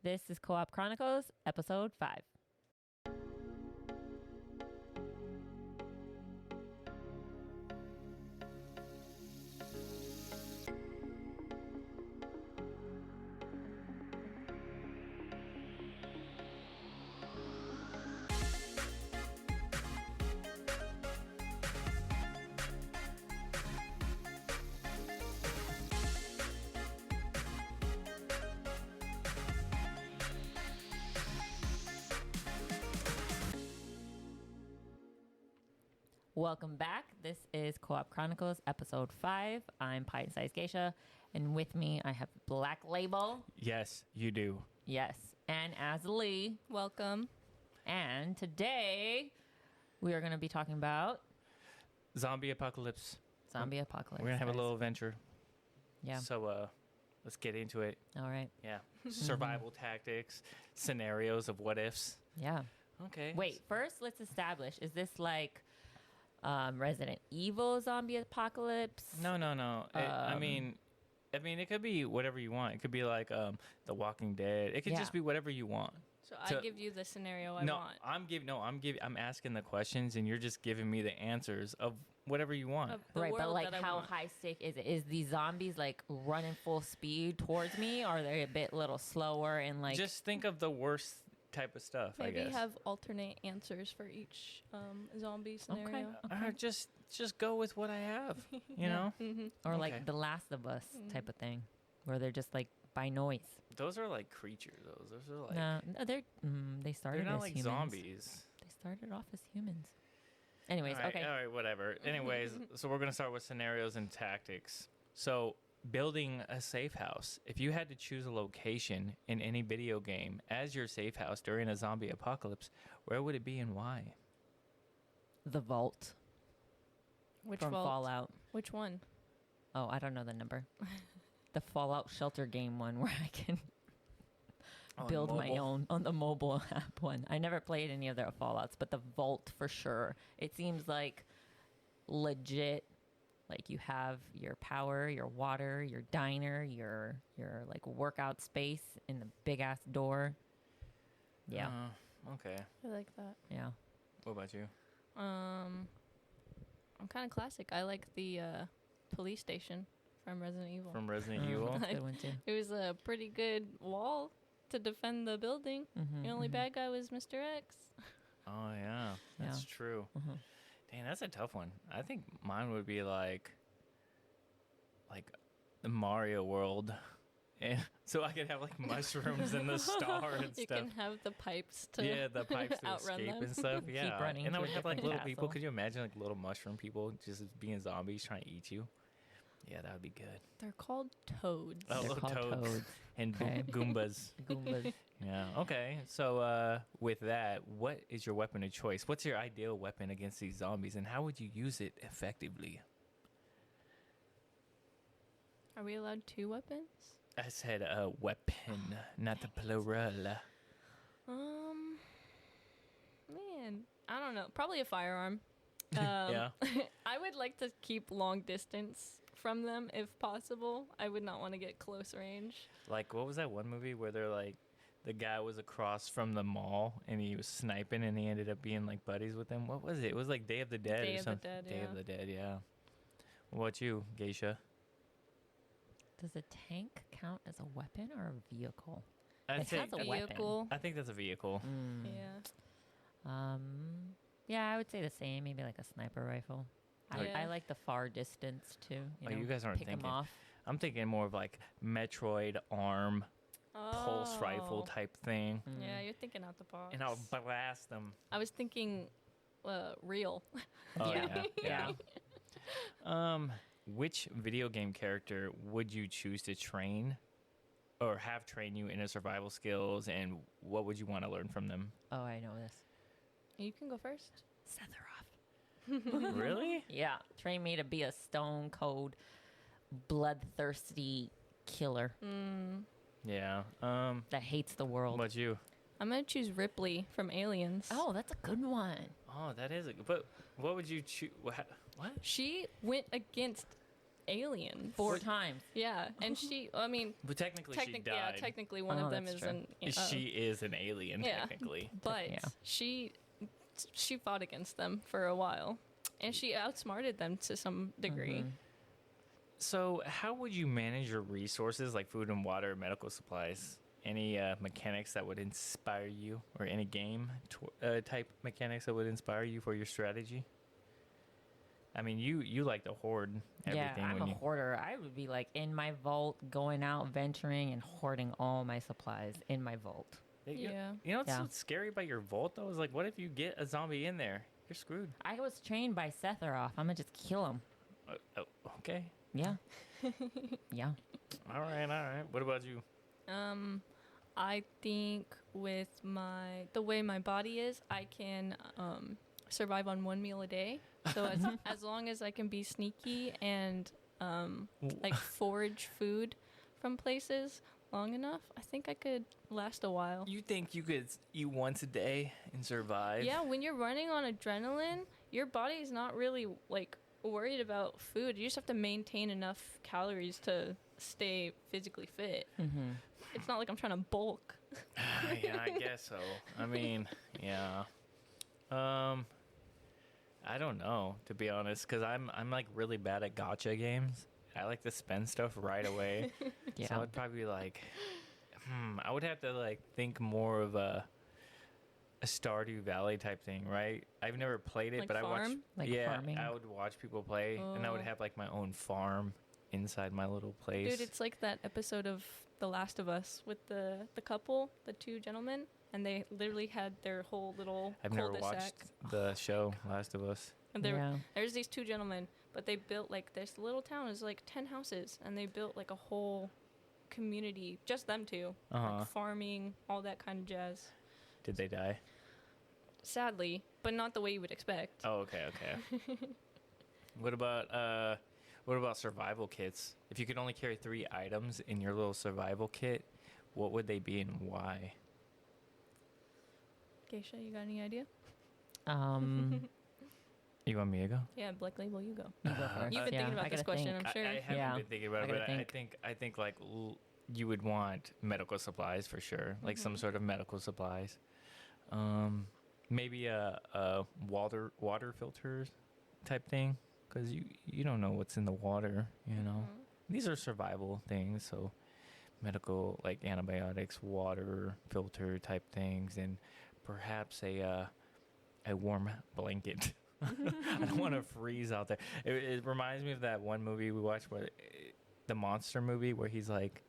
This is Co-op Chronicles, episode 5. Welcome back. This is Co-op Chronicles, episode 5. I'm Pint-Sized Geisha, and with me I have Black Label. Yes, you do. Yes, and as Lee. Welcome. And today we are going to be talking about Zombie apocalypse. Zombie apocalypse. We're going to have a little adventure. Yeah. So let's get into it. All right. Yeah. Survival tactics, scenarios of what ifs. Yeah. Okay. Wait, first let's establish, is this like Resident Evil zombie apocalypse? No. I mean, it could be whatever you want. It could be like The Walking Dead. It could just be whatever you want. So I give you the scenario I want. I'm asking the questions, and you're just giving me the answers of whatever you want. Right, but like how high stake is it? Is these zombies like running full speed towards me? Or are they a bit little slower and like... Just think of the worst type of stuff, Maybe I guess. have alternate answers for each zombie scenario. Okay. Just go with what I have, you know? Mm-hmm. Or like The Last of Us type of thing, where they're just like by noise. Those are like creatures. Those are like... No, they started They're not as like humans. zombies. They started off as humans. Anyways, All right, okay. All right, whatever. Anyways, so we're going to start with scenarios and tactics. So, building a safe house. If you had to choose a location in any video game as your safe house during a zombie apocalypse, where would it be and why? The Vault. Which from vault? Fallout. Which one? Oh, I don't know the number. The Fallout Shelter game one where I can build my own on the mobile app one. I never played any of their Fallouts, but the Vault for sure. It seems like legit. Like you have your power, your water, your diner, your like workout space in the big ass door. Yeah. Okay. I like that. Yeah. What about you? I'm kind of classic. I like the police station from Resident Evil. From Resident Evil? That's a good one too. It was a pretty good wall to defend the building. The only bad guy was Mr. X. Oh, yeah. That's true. Dang, that's a tough one. I think mine would be like the Mario world. And so I could have like mushrooms in the star and You stuff. can have the pipes to the pipes to outrun escape them. and stuff. Yeah. Keep running and I to would a have like different little people. castle. Could you imagine like little mushroom people just being zombies trying to eat you? Yeah, that would be good. They're called toads. Oh, They're little called toads. and Okay. Goombas. Goombas. Yeah. Okay. So with that, what is your weapon of choice? What's your ideal weapon against these zombies, and how would you use it effectively? Are we allowed 2 weapons? I said a weapon, not the plural. Man, I don't know. Probably a firearm. Yeah. I would like to keep long distance from them if possible. I would not want to get close range. Like, what was that one movie where they're like, the guy was across from the mall and he was sniping and he ended up being like buddies with him? What was it? It was like Day of the Dead Day or of the something. Dead, Day yeah. of the Dead, yeah. What about you, Geisha? Does a tank count as a weapon or a vehicle? I'd It say has a weapon. Vehicle. I think that's a vehicle. Yeah. Yeah, I would say the same. Maybe like a sniper rifle. Yeah. I like the far distance too. You guys aren't pick thinking. them off. I'm thinking more of like Metroid arm pulse rifle type thing. Yeah, you're thinking out the box. And I'll blast them. I was thinking real. Oh, Yeah. Which video game character would you choose to train or have train you in a survival skills, and what would you want to learn from them? Oh, I know this. You can go first. Sephiroth. Really? Yeah, train me to be a stone cold, bloodthirsty killer Yeah. that hates the world. What about you? I'm going to choose Ripley from Aliens. Oh, that's a good one. Oh, that is a... But what would you choose? What? She went against aliens. 4 times. Yeah, and she, I mean, But technically she yeah, died. technically one Oh, of them that's is true. an. She is an alien, yeah. technically. But Yeah. she fought against them for a while, and she outsmarted them to some degree. Mhm. So, how would you manage your resources like food and water, medical supplies? Any mechanics that would inspire you, or any game type mechanics that would inspire you for your strategy? I mean, you like to hoard everything. Yeah, I'm when a you... hoarder. I would be like in my vault, going out, venturing, and hoarding all my supplies in my vault. Yeah. You know what's Yeah. so scary about your vault though is like, what if you get a zombie in there? You're screwed. I was trained by Sephiroth. I'm gonna just kill him. Okay. Yeah. Yeah. All right. What about you? I think with the way my body is, I can survive on 1 meal a day. So as long as I can be sneaky and like forage food from places long enough, I think I could last a while. You think you could eat once a day and survive? Yeah, when you're running on adrenaline, your body is not really like worried about food. You just have to maintain enough calories to stay physically fit. Mm-hmm. It's not like I'm trying to bulk. Yeah, I guess so. I mean, yeah. I don't know, to be honest, because I'm like really bad at gacha games. I like to spend stuff right away. Yeah. So I'd probably be like, I would have to like think more of a Stardew Valley type thing, right? I've never played it, Like but I watch. farm? Like yeah, farming? I would watch people play, and I would Oh. have like my own farm inside my little place. Dude, it's like that episode of The Last of Us with the couple, the 2 gentlemen, and they literally had their whole little I've never cul-de-sac. watched the show Last of Us. And Yeah. there's these 2 gentlemen, but they built like this little town is like 10 houses, and they built like a whole community, just them 2, like farming, all that kind of jazz. Did they die? Sadly, but not the way you would expect. Oh, okay. What about survival kits? If you could only carry 3 items in your little survival kit, what would they be and why? Geisha, you got any idea? You want me to go? Yeah, Black Label, you go. You go first. You've been Yeah, thinking about I this gotta question, think. I'm sure. I haven't Yeah. been thinking about I it, but gotta I think like you would want medical supplies for sure, like some sort of medical supplies. Maybe a water filters type thing, because you don't know what's in the water. You know, these are survival things, so medical like antibiotics, water filter type things, and perhaps a warm blanket. I don't want to freeze out there. It reminds me of that one movie we watched, the monster movie, where he's like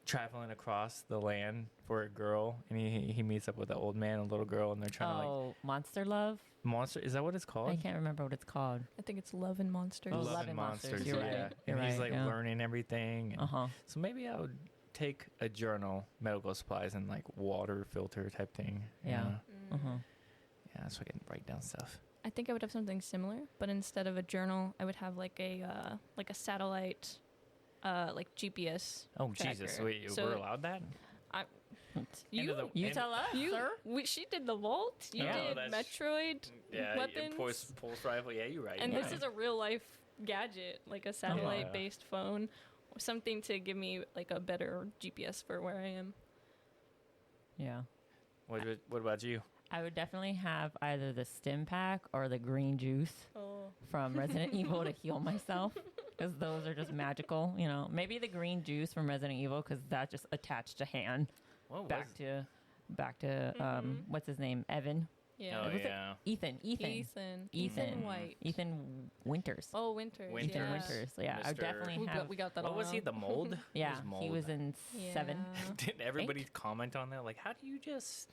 traveling across the land for a girl, and he meets up with an old man and a little girl, and they're trying to like Monster Love? monster. Is that what it's called? I can't remember what it's called. I think it's Love and Monsters. Oh, Love Love and and Monsters. Monsters, you're Yeah, right, and you're he's right, like yeah. learning everything. And Uh-huh. So maybe I would take a journal, medical supplies, and like water filter type thing. you Yeah. know? Uh-huh. Yeah, so I can write down stuff. I think I would have something similar, but instead of a journal, I would have like a satellite, like GPS. Oh tracker. Jesus! Wait, So we're allowed that? You, You end- tell us, sir. she did the vault. You Yeah, did that's- Metroid Yeah, weapons. pulse rifle. Yeah, you're right. And you're this right. is a real life gadget, like a satellite based phone, or something to give me like a better GPS for where I am. Yeah. What about you? I would definitely have either the stim pack or the green juice Oh. from Resident Evil to heal myself, because those are just magical. You know, maybe the green juice from Resident Evil, because that just attached a hand What back was to what's his name, Evan. Yeah. Oh Was it yeah. Ethan. Ethan White. Ethan Winters. Oh, Winters. Winters. Ethan Yeah. Winters. So yeah, I would Mr. definitely have. We got that What all was he? wrong. The mold? Yeah, mold. he was in 7. Yeah. Didn't everybody comment on that? Like, how do you just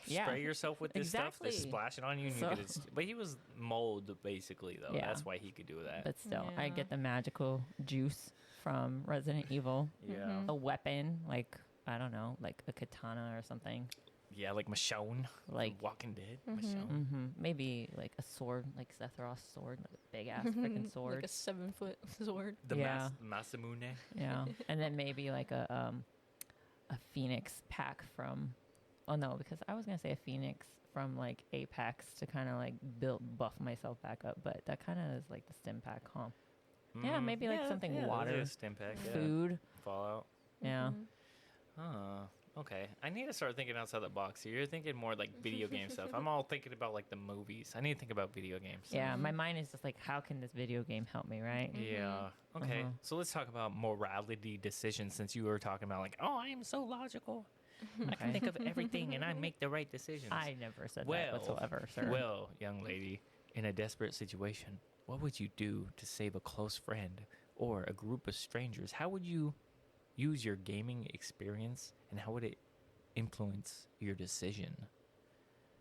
Yeah, spray yourself with this stuff? They exactly. splash it on you, and So- you could. But he was mold basically, though. Yeah. That's why he could do that. But still, I Yeah. get the magical juice from Resident Evil. yeah. A weapon, like I don't know, like a katana or something. Yeah, like Michonne, Like Walking Dead. Michonne. maybe like a sword, like Sephiroth's sword, like a big ass freaking sword. Like a 7-foot sword. The Yeah. Masamune. Yeah, and then maybe like a phoenix pack from. Oh no, because I was gonna say a phoenix from like Apex to kind of like buff myself back up, but that kind of is like the stim pack, huh? Yeah, maybe like something water, Stimpack, food. Fallout. Yeah. Okay. I need to start thinking outside the box here. You're thinking more like video game stuff. I'm all thinking about like the movies. I need to think about video games. Yeah, my mind is just like, how can this video game help me, right? Yeah. Okay. So let's talk about morality decisions since you were talking about like, oh, I am so logical. I can think of everything and I make the right decisions. I never said that whatsoever, sir. Well, young lady, in a desperate situation, what would you do to save a close friend or a group of strangers? How would you use your gaming experience and how would it influence your decision?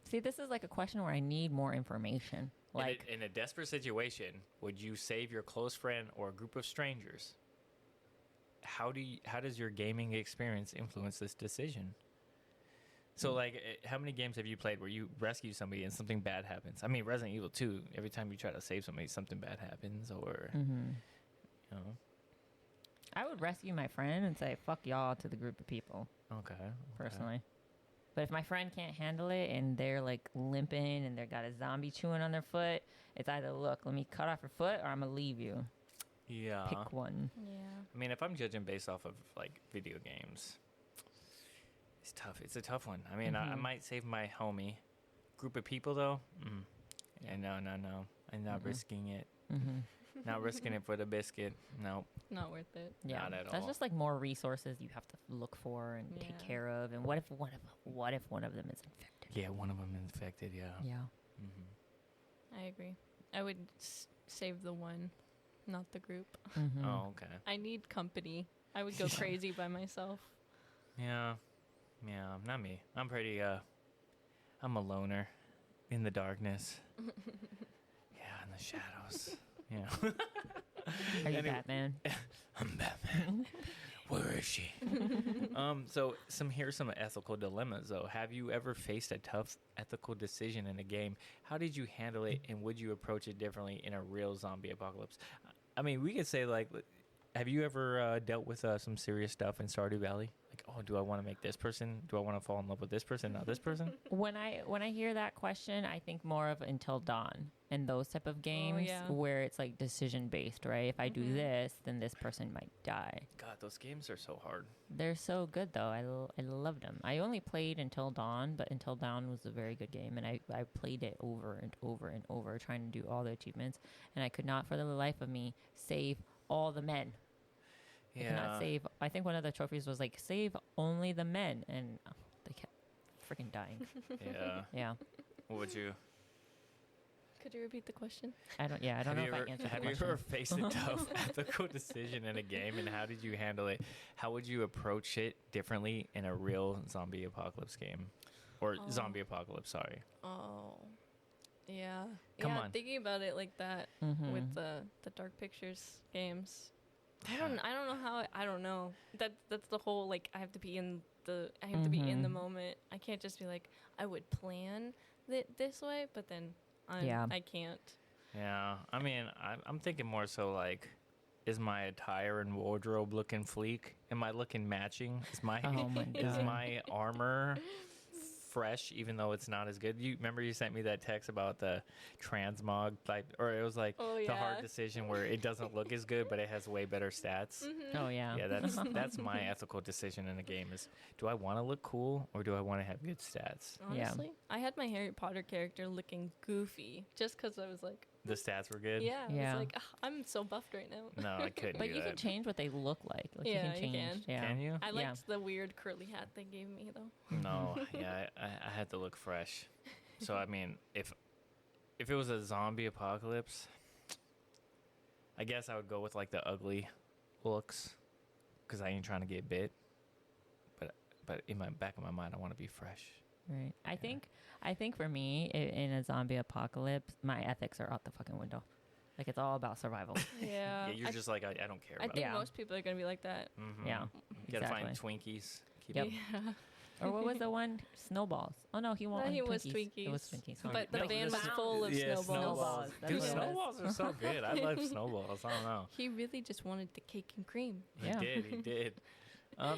See, this is like a question where I need more information. Like, in a desperate situation, would you save your close friend or a group of strangers? How does your gaming experience influence this decision? So, like, how many games have you played where you rescue somebody and something bad happens? I mean, Resident Evil 2, every time you try to save somebody, something bad happens, or, you know. I would rescue my friend and say, fuck y'all to the group of people. Okay. Personally. But if my friend can't handle it and they're like limping and they got a zombie chewing on their foot, it's either, look, let me cut off your foot or I'm going to leave you. Yeah. Pick one. Yeah. I mean, if I'm judging based off of, like, video games, it's tough. It's a tough one. I mean, I might save my homie. Group of people, though? Yeah, no. I'm not risking it. Not risking it for the biscuit. No. Not worth it. Yeah, not at that's all. just like more resources you have to look for and take care of. And what if one of them is infected? Yeah, one of them infected. Yeah. Yeah. I agree. I would save the one, not the group. Oh, okay. I need company. I would go crazy by myself. Yeah, not me. I'm pretty. I'm a loner in the darkness. Yeah, in the shadows. Yeah. Are you Batman? I'm Batman. Where is she? So here's some ethical dilemmas though. Have you ever faced a tough ethical decision in a game? How did you handle it, and would you approach it differently in a real zombie apocalypse? I mean, we could say like, have you ever dealt with some serious stuff in Stardew Valley? Like, oh, do I want to make this person? Do I want to fall in love with this person, not this person? When I hear that question, I think more of Until Dawn and those type of games where it's like decision based, right? If I do this, then this person might die. God, those games are so hard. They're so good though. I loved them. I only played Until Dawn, but Until Dawn was a very good game, and I played it over and over and over, trying to do all the achievements, and I could not for the life of me save all the men. I could not save. I think one of the trophies was like save only the men, and they kept freaking dying. Yeah. What would you? Could you repeat the question? I don't know if I answered the question. Have you ever faced a tough ethical decision in a game, and how did you handle it? How would you approach it differently in a real zombie apocalypse game, or zombie apocalypse? Sorry. Oh, yeah. Come on. Thinking about it like that with the Dark Pictures games. I don't know how. I don't know. That's the whole like. I have to be in the moment. I can't just be like I would plan this way, but then I can't. Yeah, I mean, I'm thinking more so like, is my attire and wardrobe looking sleek? Am I looking matching? Is my armor fresh, even though it's not as good? You remember you sent me that text about the transmog, like, or it was like the hard decision where it doesn't look as good, but it has way better stats. Oh yeah. Yeah, that's my ethical decision in a game is, do I want to look cool or do I want to have good stats? Honestly, I had my Harry Potter character looking goofy just because I was like, the stats were good. Yeah. I was like, I'm so buffed right now. No, I couldn't. But you can change what they look like. Yeah, you can change. you can. Yeah. Can you? I liked the weird curly hat they gave me though. No, yeah, I had to look fresh. So I mean, if it was a zombie apocalypse, I guess I would go with like the ugly looks, because I ain't trying to get bit. But in my back of my mind, I want to be fresh. Right. I think for me, in a zombie apocalypse, my ethics are out the fucking window. Like, it's all about survival. Yeah. You're just like, I don't care I about think it. most people are going to be like that. Mm-hmm. Yeah. You gotta find Twinkies. Keep Yep. it- Yeah. Or what was the one? Snowballs. Oh, no, he won't. No, he Twinkies. was Twinkies. It was Twinkies. But the No, van the was full of snowballs. Snowballs. That's Dude, what it was. snowballs are so good. I love snowballs. I don't know. He really just wanted the cake and cream. Yeah. He did.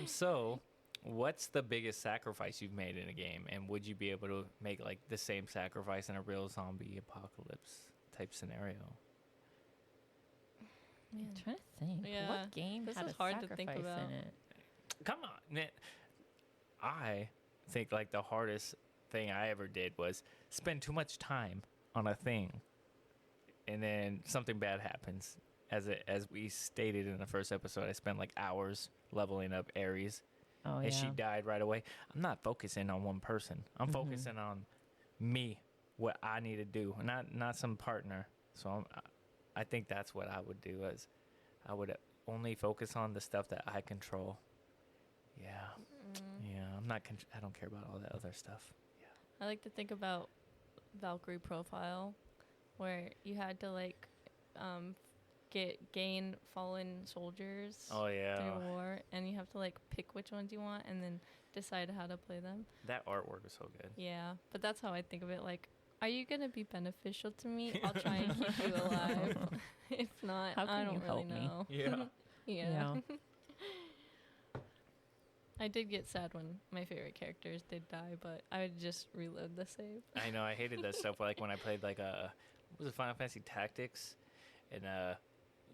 So, what's the biggest sacrifice you've made in a game, and would you be able to make like the same sacrifice in a real zombie apocalypse type scenario? Man. I'm trying to think. Yeah, What game this had is a hard to think sacrifice about. in it? Come on, man. I think like the hardest thing I ever did was spend too much time on a thing, and then something bad happens. As we stated in the first episode, I spent like hours leveling up Ares, Oh, and yeah. she died right away. I'm not focusing on one person. I'm focusing on me, what I need to do, not some partner. So I think that's what I would do. Is I would only focus on the stuff that I control. Yeah, yeah. I don't care about all that other stuff. I like to think about Valkyrie profile, where you had to like gain fallen soldiers Oh yeah, through war, and you have to like pick which ones you want, and then decide how to play them. that artwork is so good. Yeah, but that's how I think of it. Like, are you gonna be beneficial to me? I'll try and keep you alive. If not, How can I you don't really help me? know. Yeah. Yeah. I did get sad when my favorite characters did die, but I would just reload the save. I know. I hated that stuff. Like when I played like what was it, Final Fantasy Tactics, and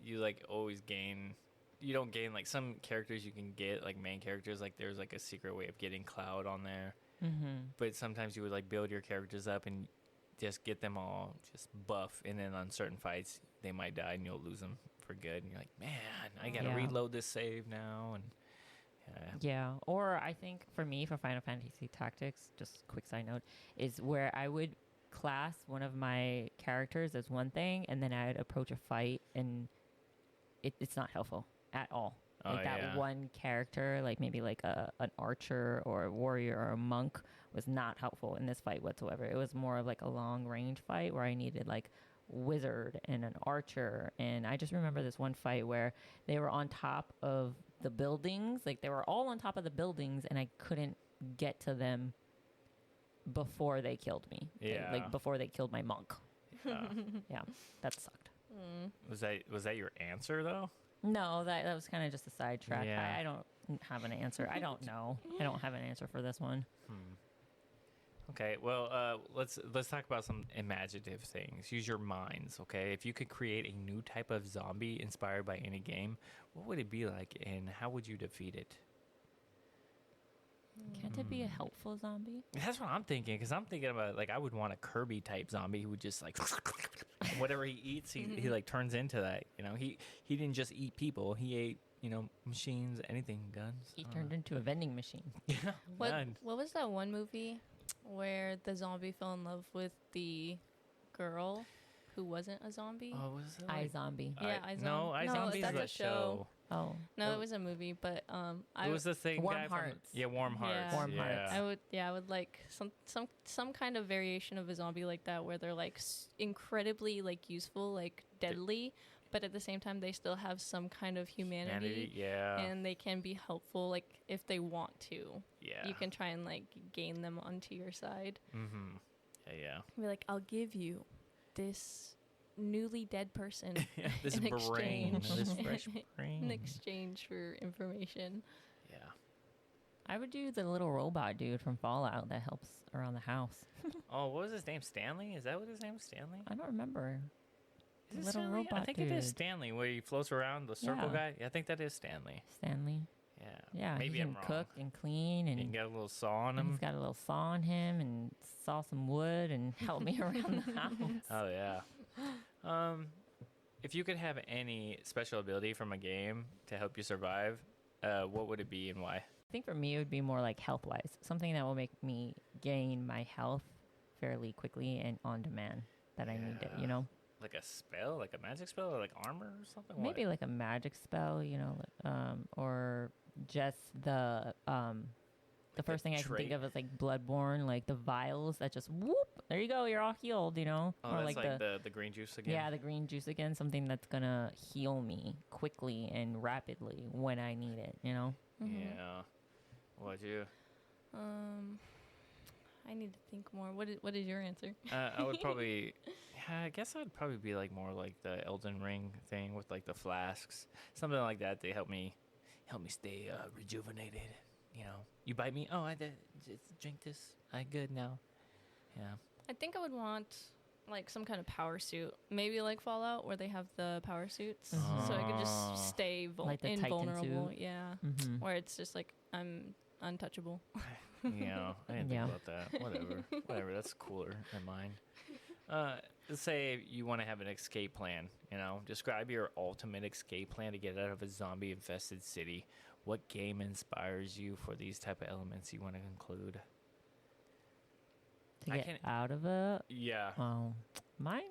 you like always gain. You don't gain like some characters you can get like main characters. Like there's like a secret way of getting Cloud on there, but sometimes you would like build your characters up and just get them all just buff, and then on certain fights they might die and you'll lose them for good. And you're like, man, I gotta Yeah. reload this save now. And Yeah, or I think for me, for Final Fantasy Tactics, just quick side note, is where I would class one of my characters as one thing, and then I'd approach a fight, and it's not helpful at all. Oh, Like that yeah. one character, like maybe like an archer or a warrior or a monk, was not helpful in this fight whatsoever. It was more of like a long range fight where I needed like wizard and an archer, and I just remember this one fight where they were on top of the buildings, like they were all on top of the buildings, and I couldn't get to them before they killed me. Yeah. Like before they killed my monk. Yeah, that sucked. was that your answer though? No, that was kind of just a sidetrack. Yeah. I don't have an answer. I don't know. I don't have an answer for this one. Okay, well, let's talk about some imaginative things. Use your minds, okay? If you could create a new type of zombie inspired by any game, what would it be like, and how would you defeat it? Can't it be a helpful zombie? That's what I'm thinking, because I'm thinking about, like, I would want a Kirby type zombie who would just, like, whatever he eats, he like, turns into that, you know? He didn't just eat people, he ate, you know, machines, anything, guns. He turned into a vending machine. Yeah, What was that one movie where the zombie fell in love with the girl who wasn't a zombie? Oh, was it iZombie. Yeah, No, iZombie. No, iZombie's that's the a show. show. Oh, No, it was a movie, but It was the same Warm guy Hearts. Warm Hearts. Yeah. Warm Hearts. I would like some kind of variation of a zombie like that, where they're like incredibly like useful, like deadly, but at the same time they still have some kind of humanity, Yeah. and they can be helpful, like if they want to. Yeah. You can try and like gain them onto your side. Mm-hmm. Yeah. Be like, I'll give you this newly dead person Yeah. This in brain, exchange. this fresh brain. in exchange for information. Yeah. I would do the little robot dude from Fallout that helps around the house. Oh, what was his name? Stanley? Is that what his name is? Stanley? I don't remember. Is it Little Stanley? I robot think it is dude. Stanley, where he floats around the circle Yeah. guy. Yeah, I think that is Stanley. Stanley. Yeah. Yeah, Maybe he I'm can wrong. cook and clean, He and got a little saw on he's him. got a little saw on him, and saw some wood and helped me around the house. Oh yeah. If you could have any special ability from a game to help you survive, what would it be and why? I think for me, it would be more like health-wise, something that will make me gain my health fairly quickly and on demand that I need it, you know? Like a spell, like a magic spell, or like armor or something? Maybe like a magic spell, you know, or just the first thing I can think trait? of is like Bloodborne, like the vials that just whoop, there you go, you're all healed, you know? Oh, or that's like the green juice again? yeah, the green juice again, something that's gonna heal me quickly and rapidly when I need it, you know? Yeah. What'd you? I need to think more. What is your answer? I would probably, yeah, I guess I'd probably be like more like the Elden Ring thing with like the flasks, something like that. They help me stay rejuvenated. You know, you bite me, oh, I did, just drink this, I good now. Yeah. I think I would want like some kind of power suit. Maybe like Fallout where they have the power suits. So I could just stay Like the Titan invulnerable. suit. Yeah. Where it's just like I'm untouchable. Yeah, I didn't think about that. Whatever. That's cooler than mine. Let's say you want to have an escape plan. Describe your ultimate escape plan to get out of a zombie-infested city. What game inspires you for these type of elements you want to include? To get out of it? Yeah. Oh, mine?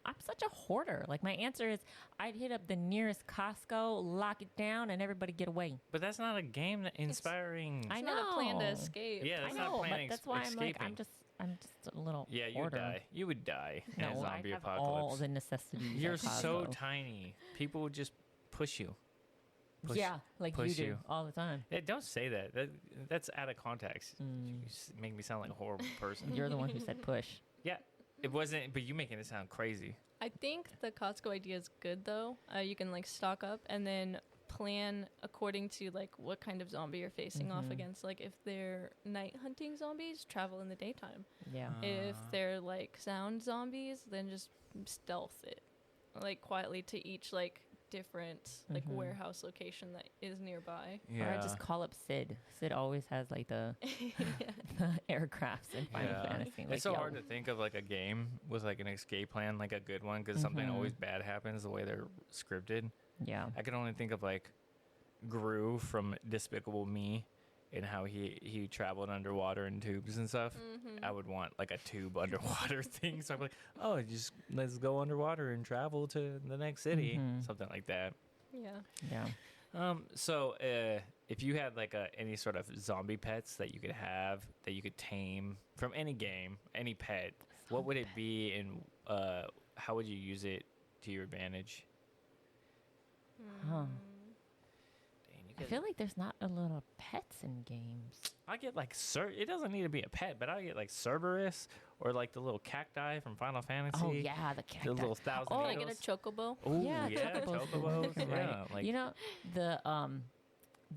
I'm such a hoarder. Like, my answer is I'd hit up the nearest Costco, lock it down, and everybody get away. But that's not a game that inspiring. It's not a plan to escape. Yeah, that's I know, not planning but that's why escaping. I'm just a little Yeah, you would hoarder. die. You would die in a No, zombie I have apocalypse. all the necessities. You're at so Costco. tiny. People would just push you. Yeah, like you push do you. all the time. Hey, don't say that. That's out of context. You make me sound like a horrible person. You're the one who said push. Yeah, it wasn't. But you making it sound crazy. I think the Costco idea is good though. You can like stock up and then plan according to like what kind of zombie you're facing off against. Like if they're night hunting zombies, travel in the daytime. Yeah. If they're like sound zombies, then just stealth it like quietly to each like different like warehouse location that is nearby. Yeah. Or I just call up Sid. Sid always has like the aircrafts in Final Fantasy. Like, It's so hard to think of like a game with like an escape plan, like a good one, because something always bad happens the way they're scripted. Yeah. I can only think of like Gru from Despicable Me and how he traveled underwater in tubes and stuff. I would want like a tube underwater thing. So I'm like, oh, just let's go underwater and travel to the next city. Something like that. Yeah. Yeah. So if you had like any sort of zombie pets that you could have, that you could tame from any game, any pet, what would it be and how would you use it to your advantage? Huh. I feel like there's not a lot of pets in games. I get like it doesn't need to be a pet, but I get like Cerberus or like the little cacti from Final Fantasy. Oh yeah, the cacti. The little thousand. Oh, I Eagles. get a chocobo. Oh Yeah, yeah, chocobos. Right. Yeah, like You know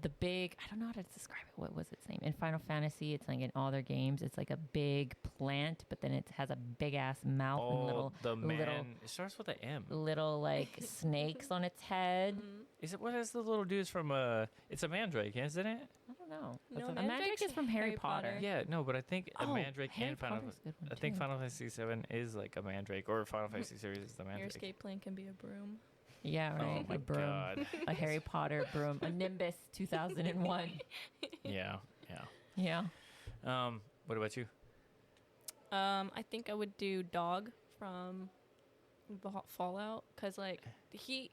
the big, I don't know how to describe it. What was its name? In Final Fantasy, it's like in all their games, it's like a big plant, but then it has a big ass mouth and little the man. It starts with an M. little like snakes on its head. Is it what is the little dudes from It's a mandrake, isn't it? I don't know. No, A mandrake is from Harry Potter. Yeah, no, but I think a Oh, mandrake Harry and Final. Potter's a good one, I think too. Final Fantasy VII is like a mandrake, or Final Fantasy series is the Your mandrake. escape plan can be a broom. Yeah, Oh right. my A broom. god. A Harry Potter broom. A Nimbus 2001. Yeah. Yeah. What about you? I think I would do dog from Fallout because like he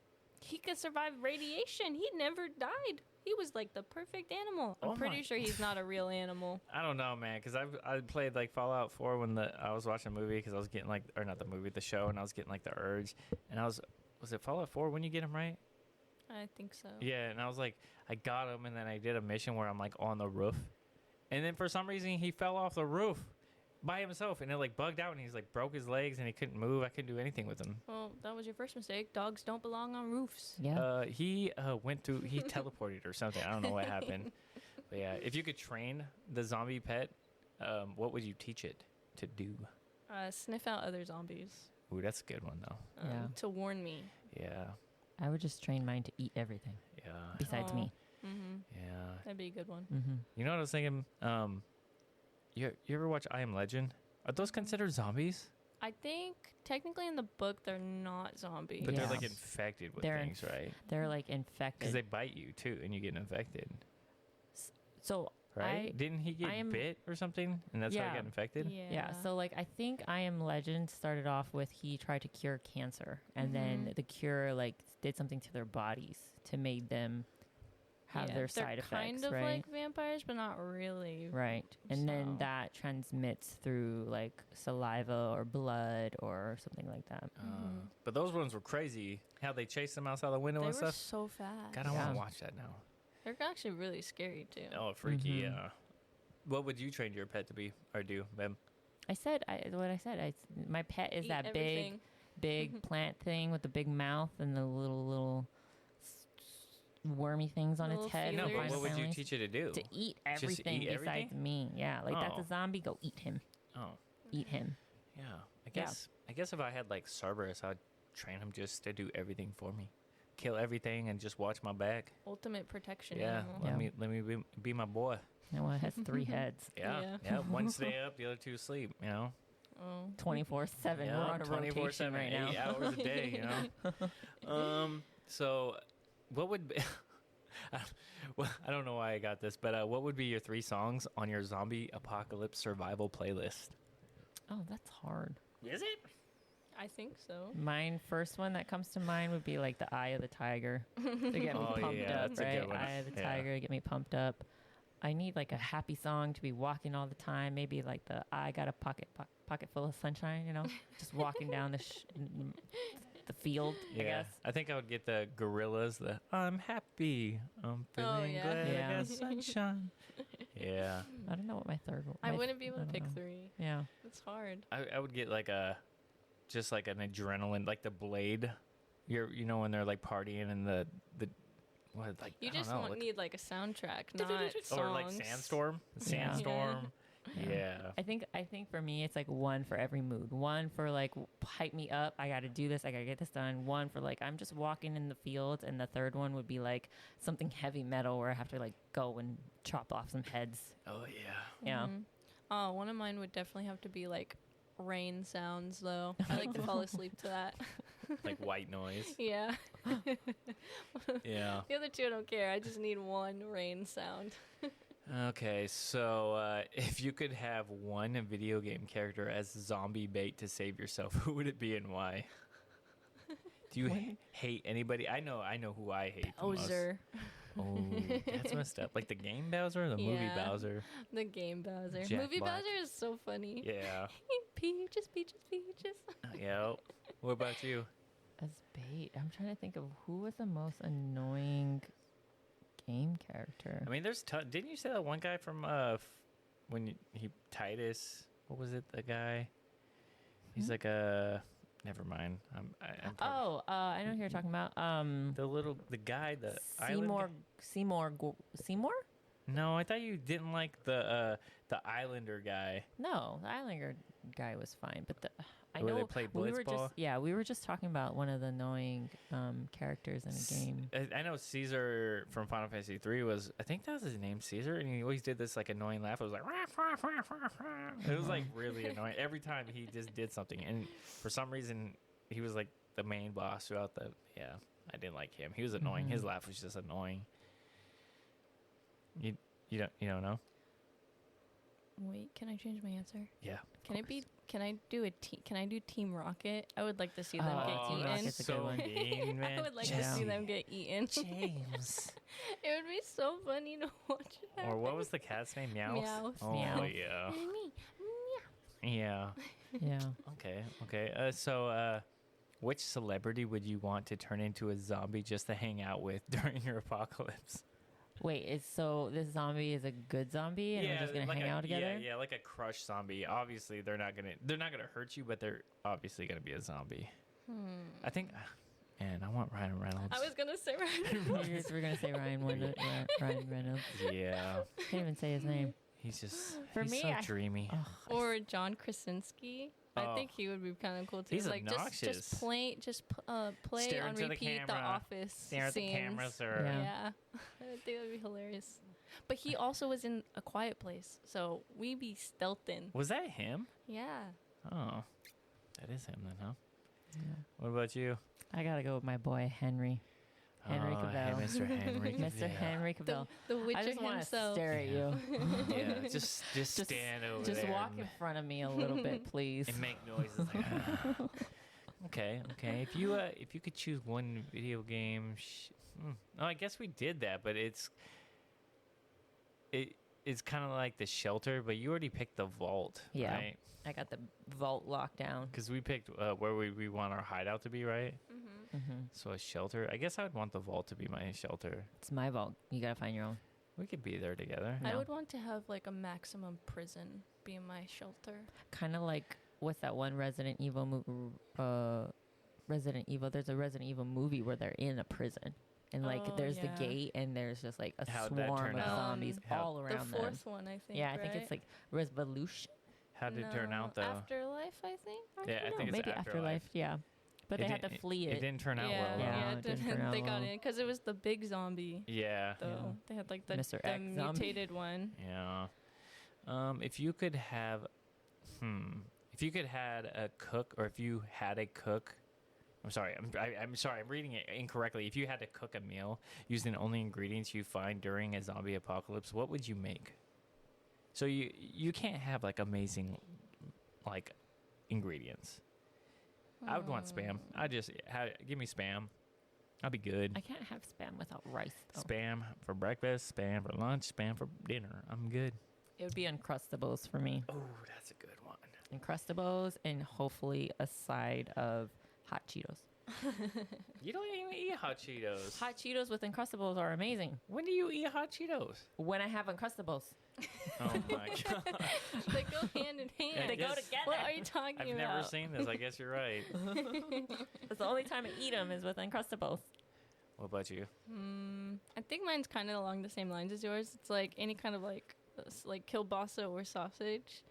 could survive radiation. He never died. He was like the perfect animal. I'm Oh my- pretty sure he's not a real animal. I don't know, man, because I played like Fallout 4 when I was watching a movie because I was getting like, or not the movie, the show, and I was getting like the urge, and was it Fallout 4 when you get him right? I think so. Yeah, and I was like, I got him, and then I did a mission where I'm like on the roof, and then for some reason he fell off the roof by himself, and it like bugged out, and he's like broke his legs, and he couldn't move. I couldn't do anything with him. Well, that was your first mistake. Dogs don't belong on roofs. Yeah. He teleported or something. I don't know what happened, but yeah, if you could train the zombie pet, what would you teach it to do? Sniff out other zombies. Ooh, that's a good one though. Yeah. To warn me. Yeah, I would just train mine to eat everything yeah, besides me. Mm-hmm. yeah. That'd be a good one. Mm-hmm. You know what I was thinking? You ever watch I Am Legend? Are those considered zombies? I think technically in the book they're not zombies. But they're Yeah. like infected with They're things, right? They're like Because infected. they bite you too, and you get infected, So right? Didn't he get I am- bit or something, and that's how he Yeah. got infected? yeah. So like I think I Am Legend started off with he tried to cure cancer, and then the cure like did something to their bodies to make them have their side effects, kind of right? like vampires, but not really. Right. And then So- that transmits through like saliva or blood or something like that. But those ones were crazy. How they chased them outside the window They and were stuff. so fast. God, I want Yeah. to watch that now. They're actually really scary too. Oh, freaky! Mhm. What would you train your pet to be or do, Bem? I said what I said. My pet is Eat that everything. big plant thing with the big mouth and the little wormy things on Little its head. No, feelers. but what would you Families. teach it to do? To eat Just everything eat besides everything? me. Yeah, like that's Oh. a zombie. Go eat him. Oh, Eat him. Yeah. I guess if I had like Cerberus, I'd train him just to do everything for me, kill everything, and just watch my back. Ultimate protection Yeah. animal. Let me be my boy. No, it has 3 heads. Yeah. Yeah. Yeah. One stay up, the other 2 sleep. You know. Oh. 24/7. Yeah, We're on a rotation right now. 8 hours a day. You know. So, what would be? Well, I don't know why I got this, but what would be your 3 songs on your zombie apocalypse survival playlist? Oh, that's hard. Is it? I think so. Mine first one that comes to mind would be like the Eye of the Tiger to get me Oh, pumped yeah, up, that's a right? good one. Eye of the Yeah. Tiger to get me pumped up. I need like a happy song to be walking all the time. Maybe like the I got a pocket full of sunshine, you know, just walking down the field. I guess. I think I would get the Gorillas. The I'm happy. I'm feeling yeah. glad Yeah. I got sunshine. Yeah. I don't know what my third one. I wouldn't be able to don't pick know. 3. Yeah. It's hard. I would get like just like an adrenaline, like the Blade. You know when they're like partying and the what like You I don't just know, like, need like a soundtrack, not songs. or like Sandstorm. Yeah. Sandstorm. Yeah. I think for me it's like one for every mood. One for like hype me up. I got to do this. I got to get this done. One for like I'm just walking in the fields, and the third one would be like something heavy metal where I have to like go and chop off some heads. Oh yeah. Yeah. Mhm. Oh, one of mine would definitely have to be like rain sounds though. I like to fall asleep to that. Like white noise. Yeah. Yeah. The other 2 I don't care. I just need one rain sound. Okay, so if you could have one video game character as zombie bait to save yourself, who would it be and why? Do you hate anybody? I know who I hate the most. Bowser. Oh, that's messed up. Like the game Bowser or the movie Yeah. Bowser? The game Bowser. Jack Movie Black. Bowser is so funny. Yeah. Peaches, peaches, peaches. Yeah. What about you? As bait, I'm trying to think of who was the most annoying game character. I mean, there's didn't you say that one guy from Titus? What was it? The guy? He's like a. Never mind. I'm talking- I know who you're talking about. the guy, the island Seymour. guy? No, I thought you didn't like the Islander guy. No, the Islander guy was fine, but I Where know they played we were Blitzball? we were just talking about one of the annoying characters in a game. I know Caesar from Final Fantasy 3 was, I think that was his name, Caesar, and he always did this like annoying laugh. It was like, it was like really annoying. Every time he just did something, and for some reason he was like the main boss throughout the. Yeah, I didn't like him. He was annoying. His laugh was just annoying. You don't know? Wait, can I change my answer? Yeah. Can it be? Can I do Can I do Team Rocket? I would like to see them Oh, get Team eaten. Rocket's a good so one. mean, man. I would like to Yeah. see them get eaten. James. It would be so funny to watch it happen. Or what was the cat's name? Meowth? Meowth. Oh, Meowth. yeah. Me. Yeah. Yeah. Okay. So, which celebrity would you want to turn into a zombie just to hang out with during your apocalypse? Wait, so this zombie is a good zombie, and we're just gonna like hang out together? Yeah, like a crush zombie. Obviously, they're not gonna hurt you, but they're obviously gonna be a zombie. I think. Man, I want Ryan Reynolds. I was gonna say right. We're gonna say Ryan Reynolds. Yeah, Can't even say his name. he's just For he's me, so dreamy. Or John Krasinski. I think he would be kind of cool too. He's like obnoxious. just play Stare on into the repeat the camera. Office Stare at the scenes. cameras or Yeah. I think that would be hilarious. But he also was in A Quiet Place, so we be stealthing. Was that him? Yeah. Oh, that is him then, huh? Yeah. What about you? I gotta go with my boy Henry. Henry Hey, Cavill. Mr. Henry Mr. Cavill. Henry The, Cavill. the Witcher I just want to himself. stare at you. Yeah, just stand over Just there walk and, in front of me a little bit, please. and make noises. Like, ah. Okay. If you could choose one video game, oh, I guess we did that, but it's kind of like the Shelter, but you already picked the Vault, Yeah. right? I got the vault locked down. Because we picked where we want our hideout to be, right? Mm-hmm. So a Shelter. I guess I would want the Vault to be my shelter. It's my vault. You gotta find your own. We could be there together. I No. would want to have like a maximum prison be my shelter. Kind of like what's that one Resident Evil movie? Resident Evil. There's a Resident Evil movie where they're in a prison, and like Oh, there's yeah. the gate, and there's just like a How'd that swarm turn of out? zombies How- all The around them. fourth one, I think. Yeah, I think it's right? like Revolution. How did it turn out though? Afterlife, I think. Yeah, I No, think it's maybe Afterlife. Yeah, but they had to flee It it. didn't turn out yeah, well. Yeah, yeah, it didn't turn out they got well. in because it was the big zombie. Yeah. Though Yeah. they had like the Mr. X zombie. mutated one. Yeah. If you could have, if you could had a cook, or if you had a cook, I'm sorry, I'm sorry, I'm reading it incorrectly. If you had to cook a meal using only ingredients you find during a zombie apocalypse, what would you make? So you can't have like amazing, like, ingredients. I would want spam. Give me spam. I'll be good. I can't have spam without rice. Though. Spam for breakfast, spam for lunch, spam for dinner. I'm good. It would be Uncrustables for me. Oh, that's a good one. Uncrustables and hopefully a side of hot Cheetos. You don't even eat hot Cheetos. Hot Cheetos with Uncrustables are amazing. When do you eat hot Cheetos? When I have Uncrustables. Oh my god. They go hand in hand. They go guess- together. What are you talking I've about? never seen this. I guess you're right. That's the only time I eat them is with Uncrustables. What about you? I think mine's kind of along the same lines as yours. It's like any kind of like kielbasa or sausage.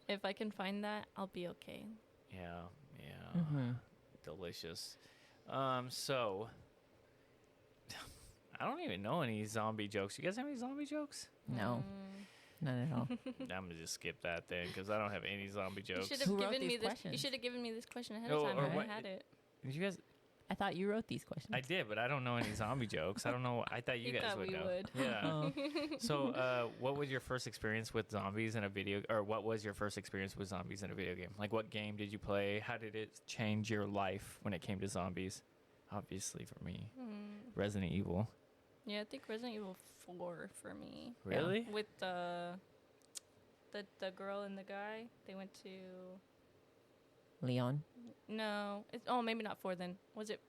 If I can find that, I'll be okay. Yeah. Mm-hmm. Delicious. So I don't even know any zombie jokes. You guys have any zombie jokes? No, none at all. I'm gonna just skip that then because I don't have any zombie You jokes. should Who have wrote given me these this. questions? You should have given me this question ahead No, of time. or I what- had it. Did you guys? I thought you wrote these questions. I did, but I don't know any zombie jokes. I don't know. I thought you You guys thought would we know. would. Yeah. Oh. So, what was your first experience with zombies in a video, or what was your first experience with zombies in a video game? Like, what game did you play? How did it change your life when it came to zombies? Obviously, for me, Resident Evil. Yeah, I think Resident Evil 4 for me. Really? With the girl and the guy, they went to Leon. maybe not 4 then. Was it?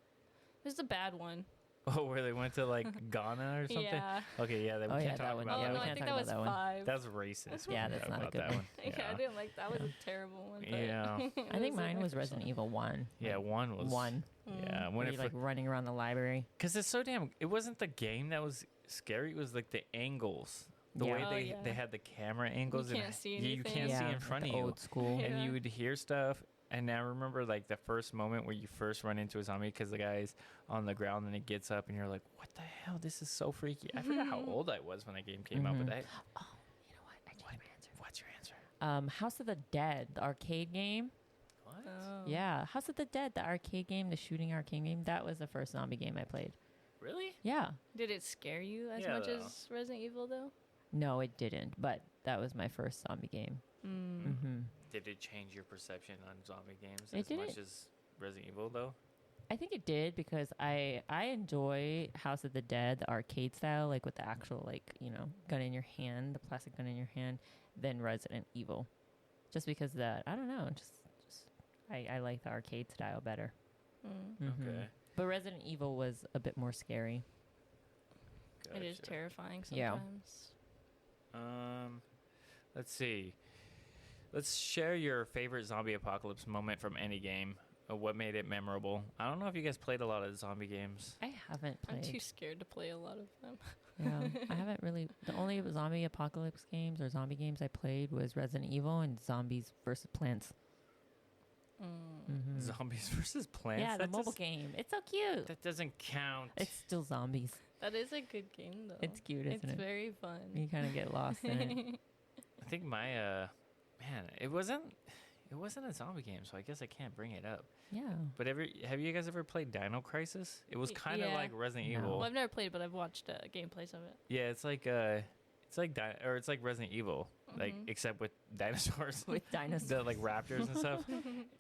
It was the bad one. Oh, where they went to like Ghana or something? Yeah. Okay, yeah, we Oh, can't yeah, talk that one. about Oh Yeah, that we no, I can't think talk that was about that one. 5. That's racist. Yeah, We that's talk not a about good that one. one. Yeah, I didn't like that. Was a terrible one. But Yeah. I think mine was Resident Evil 1. Yeah, one was. One. Yeah, when Where it you're like running around the library. because it's so damn. It wasn't the game that was scary. It was like the angles, the Yeah. way Oh, they yeah. they had the camera angles. can't and see you anything. can't see Yeah, in front like of the you. old school. Yeah. And you would hear stuff. And I remember like the first moment where you first run into a zombie because the guy's on the ground and he gets up and you're like, what the hell? This is so freaky. I forgot how old I was when that game came out, but I, Oh, you know what? I changed my answer. what's your answer? House of the Dead, the arcade game. What? Oh. Yeah, House of the Dead, the arcade game, the shooting arcade game. That was the first zombie game I played. Really? Yeah. Did it scare you as Yeah, much though. as Resident Evil though? No, it didn't. But that was my first zombie game. Mm-hmm. Did it change your perception on zombie games It as much didn't. as Resident Evil though? I think it did because I enjoy House of the Dead, the arcade style, like with the actual gun in your hand, the plastic gun in your hand, than Resident Evil, just because that I don't know, just I like the arcade style better. Mhm. Okay. But Resident Evil was a bit more scary. It is Gotcha. terrifying Yeah. sometimes. Let's see. Let's share your favorite zombie apocalypse moment from any game. What made it memorable? I don't know if you guys played a lot of zombie games. I haven't I'm too played. scared to play a lot of them. Yeah, I haven't really. The only zombie apocalypse games or zombie games I played was Resident Evil and Zombies versus Plants. Mhm. Zombies versus plants. Yeah, the That mobile does- game. It's so cute. That doesn't count. It's still zombies. That is a good game though. It's cute, isn't It's it? very fun. You kind of get lost in it. I think my man, it wasn't a zombie game, so I guess I can't bring it up. Yeah. But have you guys ever played Dino Crisis? It was kind of Yeah. like Resident No. Evil. Well, I've never played, but I've watched gameplays of it. Yeah, it's like Resident Evil, like except with dinosaurs, With dinosaurs. the like raptors and stuff.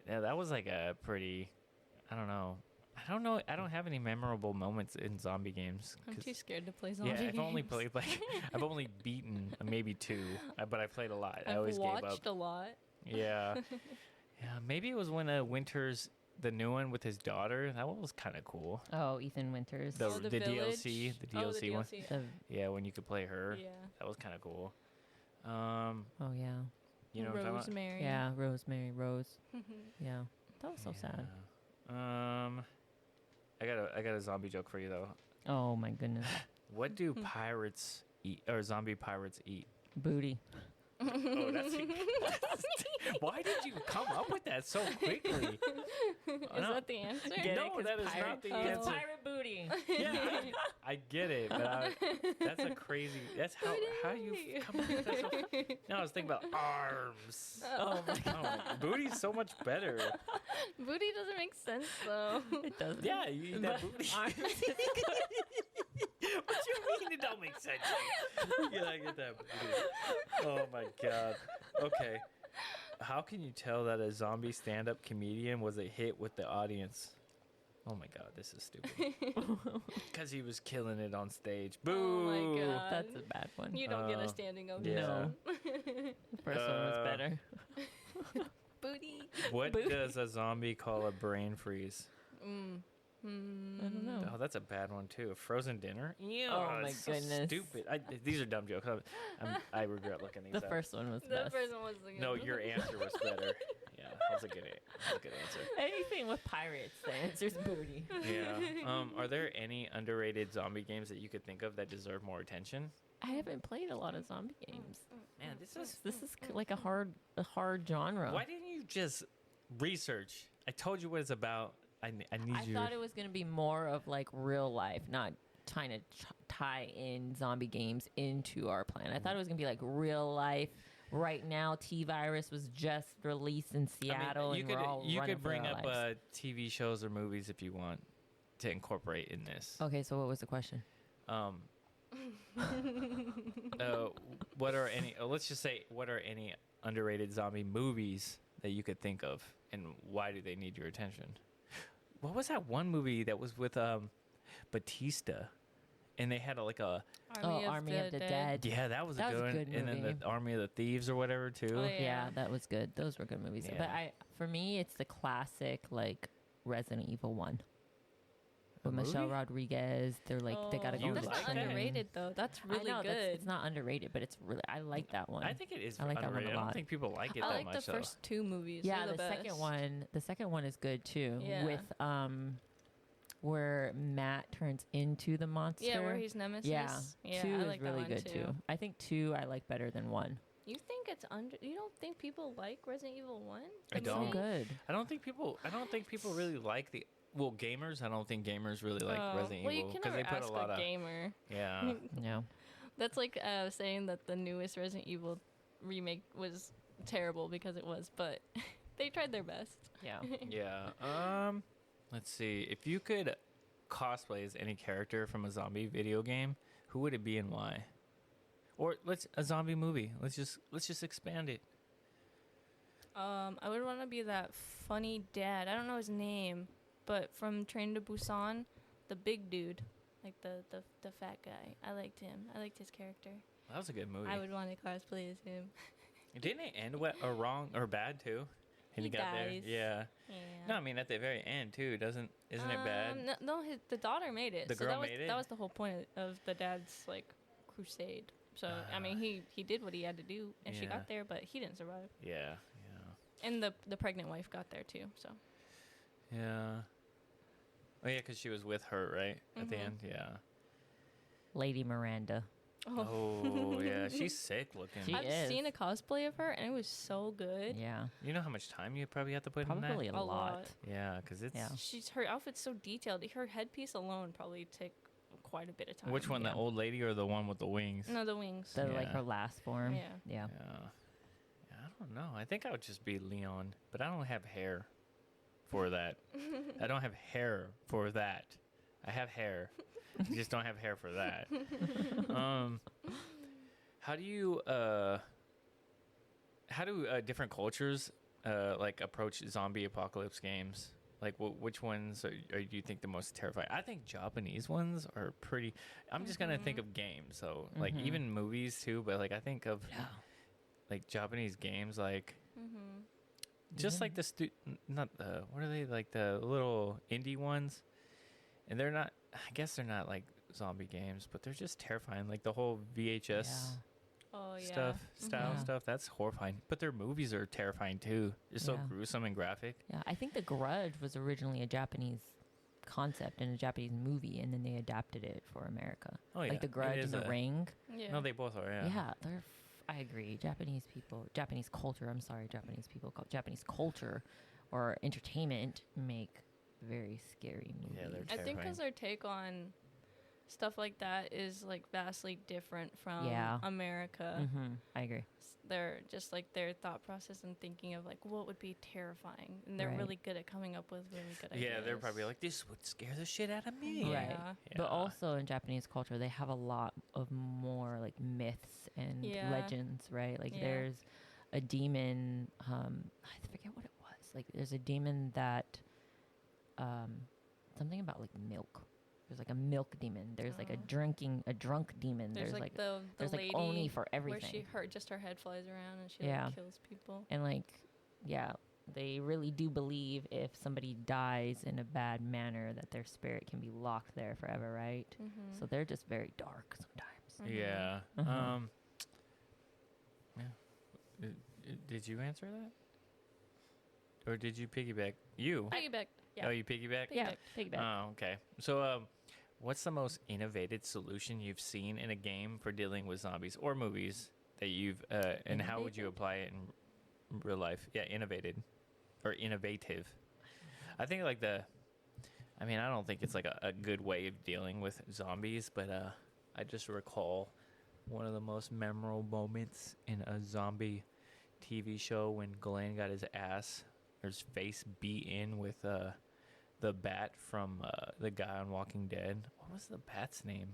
Yeah, that was like a pretty. I don't know. I don't have any memorable moments in zombie games. I'm 'cause- too scared to play zombie Yeah, games. I've only played like I've only beaten maybe 2, but I played a lot. I I've always gave up. watched a lot. Yeah, yeah. Maybe it was when Winters, the new one with his daughter. That one was kind of cool. Oh, Ethan Winters. The Oh, DLC, Village. the Oh, DLC one. The- Yeah, when you could play her. Yeah. That was kind of cool. oh yeah. You know what I'm talking about? Rosemary. Yeah, Rosemary Rose. Yeah. That was so sad. Yeah. I got a zombie joke for you though. Oh my goodness. What do pirates eat, or zombie pirates eat? Booty. Oh, that's why did you come up with that so quickly? Is that the answer? No, that is not the answer. Pirate booty. Yeah, I get it, but that's a crazy. That's how you come up with that. No, I was thinking about arms. Oh my god. Oh, booty's so much better. Booty doesn't make sense though. It doesn't. Yeah, you eat that booty. What you mean it don't make sense? You gotta get that booty. Oh my god. Okay. How can you tell that a zombie stand-up comedian was a hit with the audience? Oh my god, this is stupid. Because he was killing it on stage. Boo! Oh my god. That's a bad one. You don't get a standing ovation. Yeah. No. The first one was better. Booty. What Booty. does a zombie call a brain freeze? I don't know. Oh, that's a bad one too. A frozen dinner? Ew, Oh my it's so goodness. stupid. These are dumb jokes. I regret looking these The up. first one was The best. first one was the good No, one. your answer was better. Yeah, that was a good answer. Anything with pirates, the answer's booty. Yeah. Are there any underrated zombie games that you could think of that deserve more attention? I haven't played a lot of zombie games. Man, This is like a hard genre. Why didn't you just research? I told you what it's about. I need I you. thought it was going to be more of like real life, not trying to tie in zombie games into our plan. I thought it was going to be like real life. Right now, T-Virus was just released in Seattle, you and we're all you running could for bring our up lives. TV shows or movies if you want to incorporate in this. Okay, so what was the question? What are any? Let's just say, what are any underrated zombie movies that you could think of, and why do they need your attention? What was that one movie that was with Batista, and they had Army Army of the Dead. Yeah, that was a good one. And then movie. the Army of the Thieves or whatever too. Oh, Yeah, Yeah. that was good. Those were good movies. Yeah. But for me, it's the classic like Resident Evil 1. With The Michelle movie? Rodriguez, they're like they gotta go. You That's to like not that? Spain. underrated though. That's really I know, good. It's not underrated, but it's really I like that one. I think it is I like that one a underrated. I lot. don't think people like it I that like much. the first two movies. Yeah, They're the second best. one. The second one is good too. Yeah. With where Matt turns into the monster. Yeah, where he's Nemesis. Yeah, yeah, two I is like that really one good too. I think two I like better than one. You think it's under? You don't think people like Resident Evil 1? I don't. So good. I don't think people really like the. Well, gamers. I don't think gamers really like Resident well, Evil you can because never they put ask a lot of. gamer. Yeah. No. That's like saying that the newest Resident Evil remake was terrible because it was, but they tried their best. Yeah. Yeah. Let's see. If you could cosplay as any character from a zombie video game, who would it be and why? Or a zombie movie. Let's just expand it. I would want to be that funny dad. I don't know his name, but from Train to Busan, the big dude, like the fat guy. I liked him. I liked his character. That was a good movie. I would want to cosplay as him. Didn't it end wrong or bad too? And He got dies. there. Yeah. Yeah. No, I mean at the very end too. Isn't it bad? No, the daughter made it. The so girl that was, made it? That was the whole point of the dad's like crusade. So I mean, he did what he had to do, and she Yeah. got there, but he didn't survive. Yeah. And the pregnant wife got there too. So Yeah. Oh yeah, because she was with her right at the Mhm. end. Yeah. Lady Miranda. Oh yeah, she's sick looking. She I've is. seen a cosplay of her, and it was so good. Yeah. You know how much time you probably have to put Probably in a that? lot. Yeah, because it's. Yeah. Her outfit's so detailed. Her headpiece alone probably took quite a bit of time. Which one, Yeah. the old lady or the one with the wings? No, the wings. The like Yeah. her last form. Yeah. Yeah. Yeah, I don't know. I think I would just be Leon, but I don't have hair for that. I don't have hair for that. I have hair. I just don't have hair for that. How do different cultures like approach zombie apocalypse games? Like, which ones do you think the most terrifying? I think Japanese ones are pretty. I'm just gonna think of games, so like even movies too. But like I think of like Japanese games, like just like the not the what are they like the little indie ones, and they're not. I guess they're not like zombie games, but they're just terrifying. Like the whole VHS style stuff. That's horrifying. But their movies are terrifying too. They're so gruesome and graphic. Yeah. I think The Grudge was originally a Japanese concept in a Japanese movie, and then they adapted it for America. Oh yeah, Like The Grudge and The Ring. Yeah. No, they both are. Yeah. Yeah. They're I agree. Japanese people, Japanese culture. I'm sorry, Japanese people. Japanese culture or entertainment make very scary movies. Yeah, they're I think because their take on stuff like that is like vastly different from America. Mm-hmm. I agree. They're just like their thought process and thinking of like what would be terrifying, and they're really good at coming up with really good ideas. Yeah, they're probably like, this would scare the shit out of me. Right. Yeah. But also in Japanese culture, they have a lot of more like myths and legends, right? Like there's a demon. I forget what it was. Like there's a demon that, something about like milk. There's like a milk demon. There's like a drunk demon. There's like the there's lady like oni for everything. Where her head flies around and she like kills people. And like, they really do believe if somebody dies in a bad manner that their spirit can be locked there forever, right? Mm-hmm. So they're just very dark sometimes. Mm-hmm. Yeah. Uh-huh. Yeah. Did you answer that? Or did you piggyback? You? Piggyback. Yeah. Oh, you piggyback? Yeah, piggyback. Oh, okay. So, what's the most innovative solution you've seen in a game for dealing with zombies or movies that you've, and how would you apply it in real life? Yeah, innovative. I think like I don't think it's like a good way of dealing with zombies, but I just recall one of the most memorable moments in a zombie TV show when Glenn got his face beat in with the bat from the guy on Walking Dead. What was the bat's name?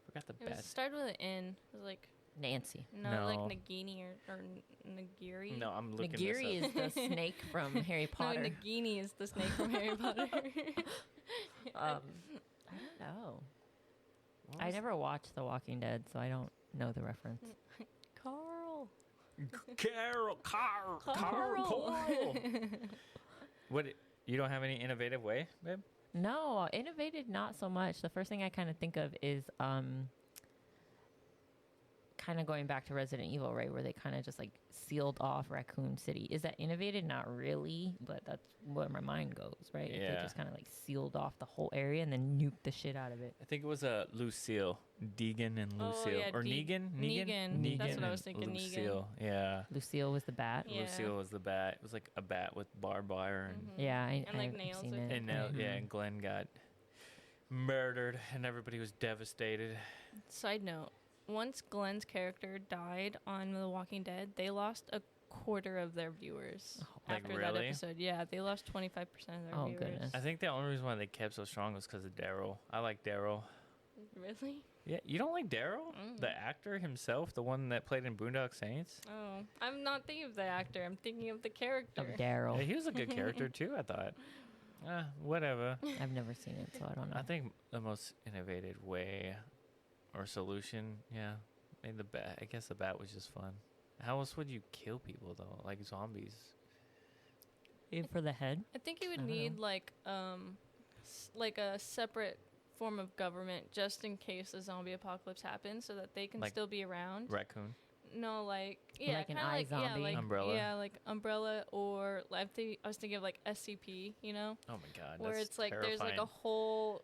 Forgot the bat. It started with an N. It was like Nancy. No, like Nagini or Nagiri. No, I'm looking Nagiri this up. is the snake from Harry Potter. No, Nagini is the snake from Harry Potter. I don't know. I never watched The Walking Dead, so I don't know the reference. Carl. Carl. What? You don't have any innovative way, babe? No, innovated not so much. The first thing I kind of think of is kind of going back to Resident Evil, right, where they kind of just like sealed off Raccoon City. Is that innovated? Not really, but that's where my mind goes, right? Yeah. They just kind of like sealed off the whole area and then nuked the shit out of it. I think it was Lucille, Deegan and Lucille, yeah, or Negan. Negan. That's what I was and thinking. Lucille. Negan. Yeah. Lucille was the bat. Yeah. Lucille was the bat. It was like a bat with barbed wire and Yeah, And like I've nails seen with it. and and Glenn got murdered, and everybody was devastated. Side note: once Glenn's character died on The Walking Dead, they lost a quarter of their viewers Like, after that really? episode. Yeah, they lost 25% of their Oh, viewers. goodness. I think the only reason why they kept so strong was because of Daryl. I like Daryl. Really? Yeah, you don't like Daryl? The actor himself, the one that played in Boondock Saints? Oh, I'm not thinking of the actor. I'm thinking of the character. Of Daryl. Yeah, he was a good character too, I thought. Whatever. I've never seen it, so I don't know. I think the most innovative way or solution, maybe the bat. I guess the bat was just fun. How else would you kill people though? Like zombies? Aim for the head. I think you I would don't need like a separate form of government just in case a zombie apocalypse happens, so that they can Like still be around. Raccoon? No, like Like an kinda iZombie? like Umbrella? Yeah, like Umbrella, or I was thinking of like SCP. You know, Oh my god. where that's it's like there's like a terrifying. whole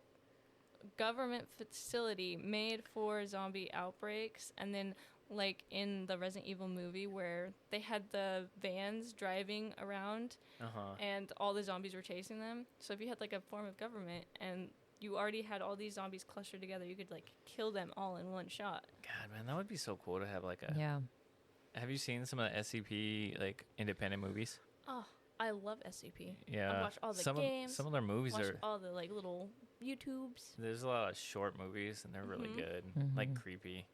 government facility made for zombie outbreaks, and then like in the Resident Evil movie where they had the vans driving around and all the zombies were chasing them. So if you had like a form of government and you already had all these zombies clustered together, you could like kill them all in one shot. God, man, that would be so cool to have like a. Yeah. Have you seen some of the SCP like independent movies? Oh, I love SCP. Yeah. I watched all the some games. Some of their movies Watched are. all the like little YouTubes. There's a lot of short movies, and they're really good, like creepy.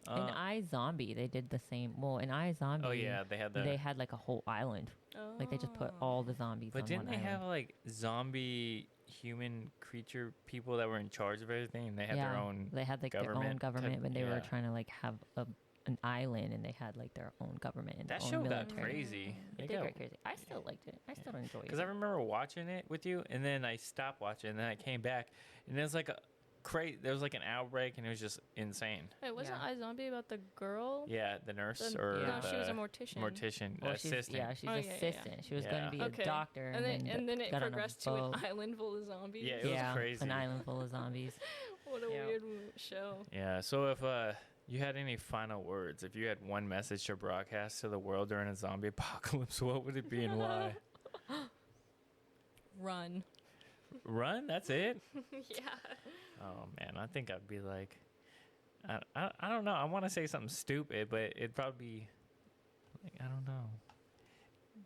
In iZombie, they did the same. Well, in iZombie, Oh yeah, they had like a whole island. Oh. Like they just put all the zombies But on didn't one they island. have like zombie human creature people that were in charge of everything, and they had their own. They had like their own government government type- when they were yeah. trying to like have an island, and they had like their own government and That their show own got military. crazy. It did get crazy. I still liked it. I still enjoyed it. Because I remember watching it with you, and then I stopped watching, and then I came back, and it was like there was like an outbreak, and it was just insane. Wait, wasn't Yeah. iZombie about the girl? Yeah, the nurse The- or no, the she was a mortician. mortician Well, she's assistant. she's Oh, yeah, yeah, assistant. She was Yeah. going to be Okay. a doctor, And then it got on a progressed to an boat. island full of zombies. Yeah, it was crazy. An island full of zombies. What a Yeah. weird show. Yeah. So if You had any final words? If you had one message to broadcast to the world during a zombie apocalypse, what would it be and why? Run. Run? That's it? Yeah. Oh, man. I think I'd be like... I don't know. I want to say something stupid, but it'd probably be... Like, I don't know.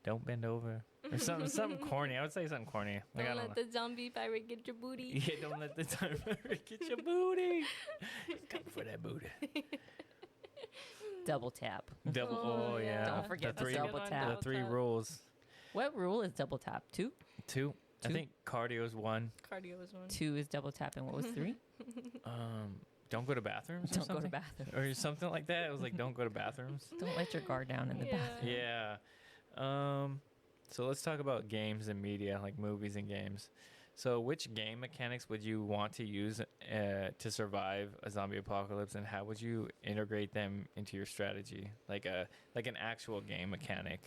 Don't bend over. Or something corny. I would say something corny. Like, Don't let the zombie pirate get your booty. Yeah, don't let the zombie pirate get your booty. Come for that booty. Double tap. Double. Oh, Oh, yeah. yeah. Don't forget the the three, double tap. The three rules. What rule is double tap? 2? 2. I Two? think cardio is 1. Cardio is 1. 2 is double tap, and what was 3? Don't go to bathrooms. Don't or go to something? bathrooms. Or something like that. It was like, don't go to bathrooms. Don't let your guard down in the bathroom. Yeah. So let's talk about games and media, like movies and games. So which game mechanics would you want to use to survive a zombie apocalypse, and how would you integrate them into your strategy, like an actual game mechanic?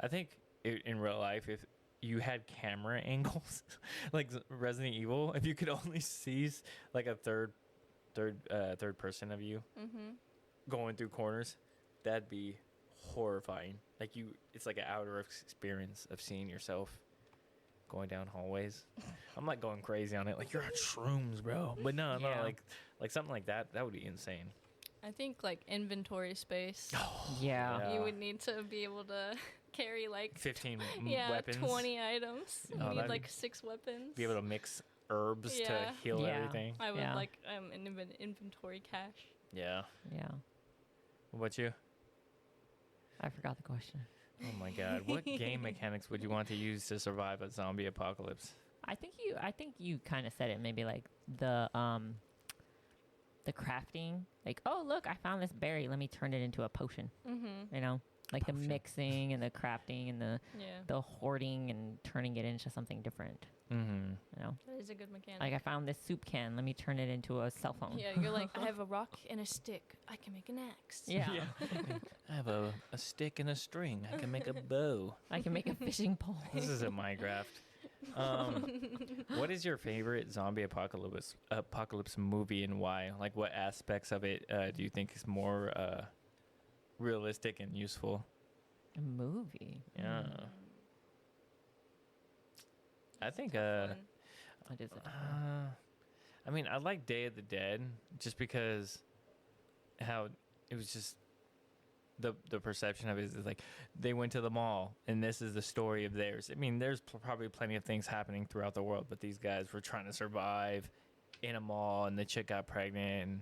I think in real life, if you had camera angles, like Resident Evil, if you could only see like a third person of you going through corners, that'd be horrifying. Like it's like an outer experience of seeing yourself going down hallways. I'm like going crazy on it, like you're on shrooms, bro. But no, like something like that would be insane. I think like inventory space. Yeah. You would need to be able to carry like 15 weapons. weapons. 20 items. You Oh, need that'd like 6 weapons. Be able to mix herbs to Yeah. heal Yeah. everything. I would Yeah. like an inventory cache. Yeah. Yeah. What about you? I forgot the question. Oh my god. What game mechanics would you want to use to survive a zombie apocalypse? I think you kind of said it. Maybe like the crafting. Like, oh look, I found this berry. Let me turn it into a potion. Mm-hmm. You know, like Potion. the mixing and the crafting and the hoarding and turning it into something different. Mm-hmm. You know, That is a good mechanic. like I found this soup can. Let me turn it into a cell phone. Yeah, you're like, I have a rock and a stick. I can make an axe. Yeah. I have a stick and a string. I can make a bow. I can make a fishing pole. This is a Minecraft. What is your favorite zombie apocalypse movie and why? Like, what aspects of it do you think is more realistic and useful? A movie. Yeah. I think Fun. What is it? I mean, I like Day of the Dead just because how it was just the perception of it is like they went to the mall and this is the story of theirs. I mean, there's probably plenty of things happening throughout the world, but these guys were trying to survive in a mall and the chick got pregnant, and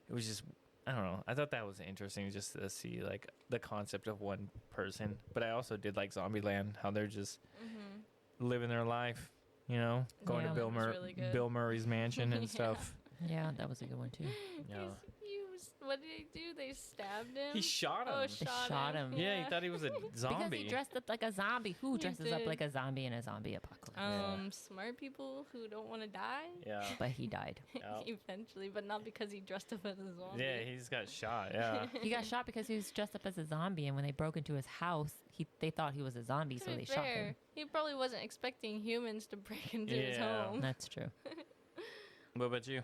it was just, I don't know. I thought that was interesting just to see like the concept of one person. But I also did like Zombieland, how they're just living their life, you know, going Yeah. to That was really good. Bill Murray's mansion and Yeah. stuff. Yeah, that was a good one too. Yeah. What did they do? They stabbed him? He shot him. Oh, They shot him. Yeah, he thought he was a Because zombie. he dressed up like a zombie. Who He dresses up did. like a zombie in a zombie apocalypse? Yeah. Smart people who don't want to die. Yeah. But he died. Yeah. Eventually, but not because he dressed up as a zombie. Yeah, he just got shot. Yeah. He got shot because he was dressed up as a zombie, and when they broke into his house, they thought he was a zombie, To so be they shot fair, him. he probably wasn't expecting humans to break into his Yeah. home. That's true. What about you?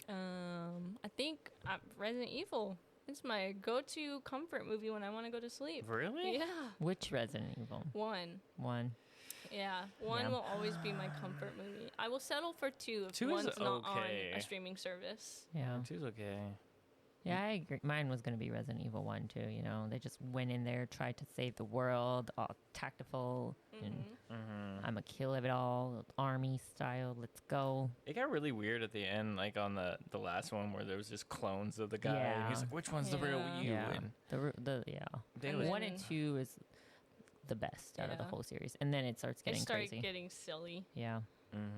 I think Resident Evil. It's my go-to comfort movie when I want to go to sleep. Really? Yeah, Which Resident Evil? one. Yeah, one Yeah. will always be my comfort movie. I will settle for 2 if 2 is one's not okay. on a streaming service. Yeah. Two's okay. Yeah, I agree. Mine was going to be Resident Evil 1, too. You know, they just went in there, tried to save the world, all tactful, and Mm-hmm. I'm going to kill it all, army style, let's go. It got really weird at the end, like on the last one where there was just clones of the guy. And he's Yeah. like, which one's the real Yeah. you? Yeah. And Yeah. they And was, then- 1 and 2 is the best out of the Yeah. whole series. And then it starts They getting started crazy. getting silly. Yeah.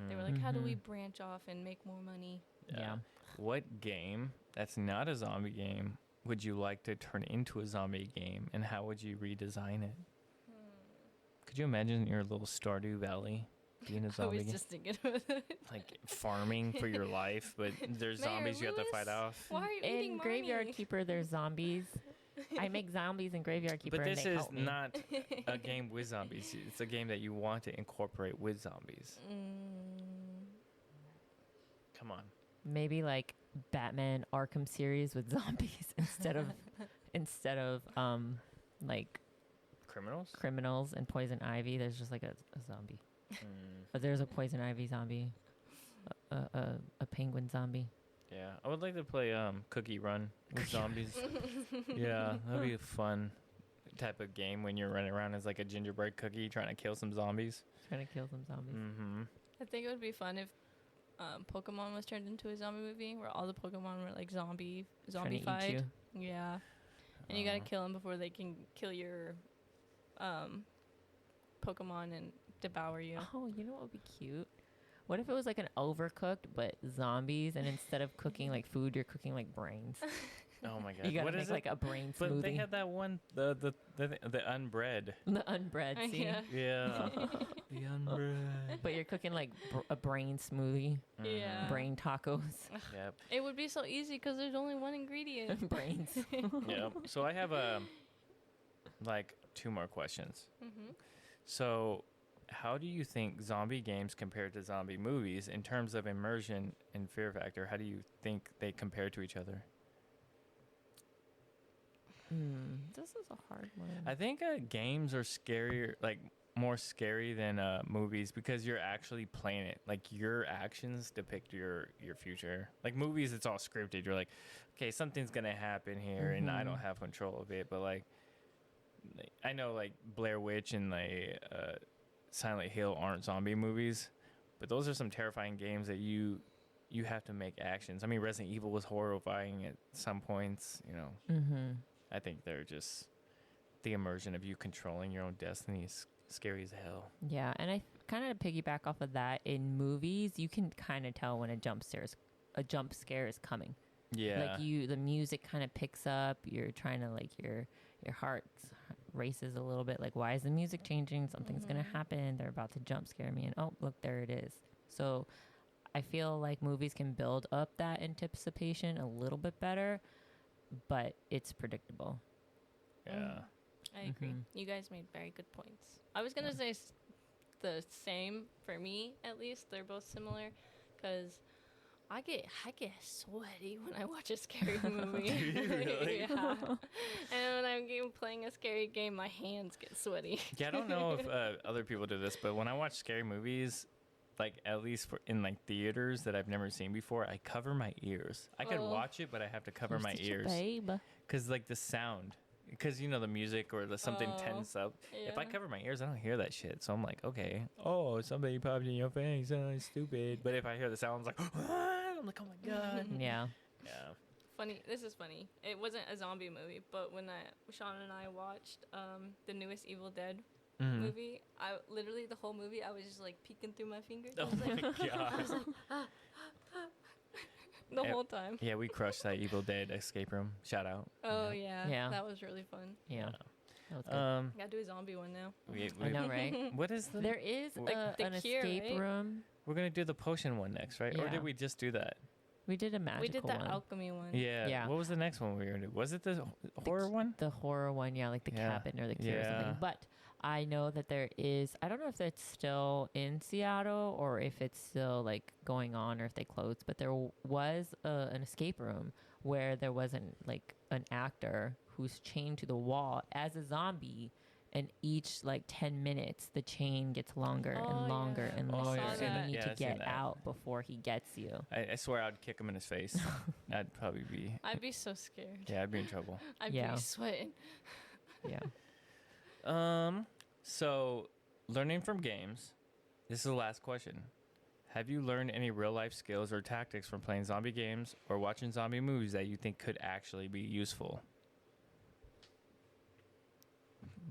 They were like, how do we branch off and make more money? Yeah. What game that's not a zombie game would you like to turn into a zombie game, and how would you redesign it? Could you imagine your little Stardew Valley being a I zombie was game? just thinking of it. Like farming for your life, but there's Mayor zombies you have to Lewis? fight off. Why are you eating In Graveyard Marnie? Keeper, there's zombies. I make zombies in Graveyard Keeper, But and this they is help me. not a game with zombies. It's a game that you want to incorporate with zombies. Come on. Maybe like Batman Arkham series with zombies instead of like criminals and poison ivy. There's just like a zombie. But there's a poison ivy zombie, a penguin zombie. Yeah, I would like to play Cookie Run with zombies. Yeah, that'd be a fun type of game when you're running around as like a gingerbread cookie trying to kill some zombies. Mm-hmm. I think it would be fun if Pokemon was turned into a zombie movie where all the Pokemon were like zombified. Yeah. And you gotta kill them before they can kill your Pokemon and devour you. Oh, you know what would be cute? What if it was like an overcooked but zombies, and instead of cooking like food, you're cooking like brains? Oh my god! You gotta What make is like it? a brain smoothie. But they had that one, the unbread. The unbread, see? Yeah. The unbread. But you're cooking like a brain smoothie, Yeah. brain tacos, Yep. It would be so easy because there's only one ingredient. brains. Yep. So I have like 2 more questions. Mm-hmm. So, how do you think zombie games compare to zombie movies in terms of immersion and fear factor? How do you think they compare to each other? This is a hard one. I think games are scarier, like more scary than movies, because you're actually playing it. Like your actions depict your future. Like movies, it's all scripted. You're like, okay, something's gonna happen here, and I don't have control of it. But like, I know like Blair Witch and like Silent Hill aren't zombie movies, but those are some terrifying games that you have to make actions. I mean, Resident Evil was horrifying at some points. You know. I think they're just the immersion of you controlling your own destiny is scary as hell. Yeah, and I kind of piggyback off of that. In movies, you can kind of tell when a jump scare is coming. Yeah, like the music kind of picks up. You're trying to like your heart races a little bit. Like, why is the music changing? Something's gonna happen. They're about to jump scare me, and oh, look, there it is. So I feel like movies can build up that anticipation a little bit better, but it's predictable. Yeah. I agree. You guys made very good points. I was gonna say the same for me, at least. They're both similar, because I get sweaty when I watch a scary movie. Do you really? Yeah. And when I'm playing a scary game, my hands get sweaty. Yeah, I don't know if other people do this, but when I watch scary movies, like at least in like theaters that I've never seen before, I cover my ears. I could watch it, but I have to cover my ears because like the sound, because you know the music or the something tense up. Yeah. If I cover my ears, I don't hear that shit. So I'm like, okay, oh, somebody popped in your face. Oh, it's stupid. But if I hear the sounds like, I'm like, oh my god. Yeah. Yeah. Funny. This is funny. It wasn't a zombie movie, but when Sean and I watched the newest Evil Dead movie, I literally the whole movie I was just like peeking through my fingers. Oh my god. The whole time. Yeah, we crushed that Evil Dead escape room. Shout out. Oh yeah. Yeah. That was really fun. Yeah. That was good. Gotta do a zombie one now. I know, right? What is the? There is the an cure, escape right? room. We're gonna do the potion one next, right? Or Yeah. did we just do that? We did a magical We did the one. alchemy one. Yeah. What was the next one we were gonna do? Was it the horror one? The horror one, yeah, like the cabin or the cure or something. But I know that there is, I don't know if it's still in Seattle or if it's still like going on or if they closed, but there was an escape room where there wasn't like an actor who's chained to the wall as a zombie, and each like 10 minutes the chain gets longer and longer and Oh, longer, yeah. and you need to I've seen get that. out before he gets you. I swear I'd kick him in his face. I'd probably be. I'd be so scared. Yeah, I'd be in trouble. I'd Yeah. be sweating. Yeah. So learning from games. This is the last question. Have you learned any real life skills or tactics from playing zombie games or watching zombie movies that you think could actually be useful?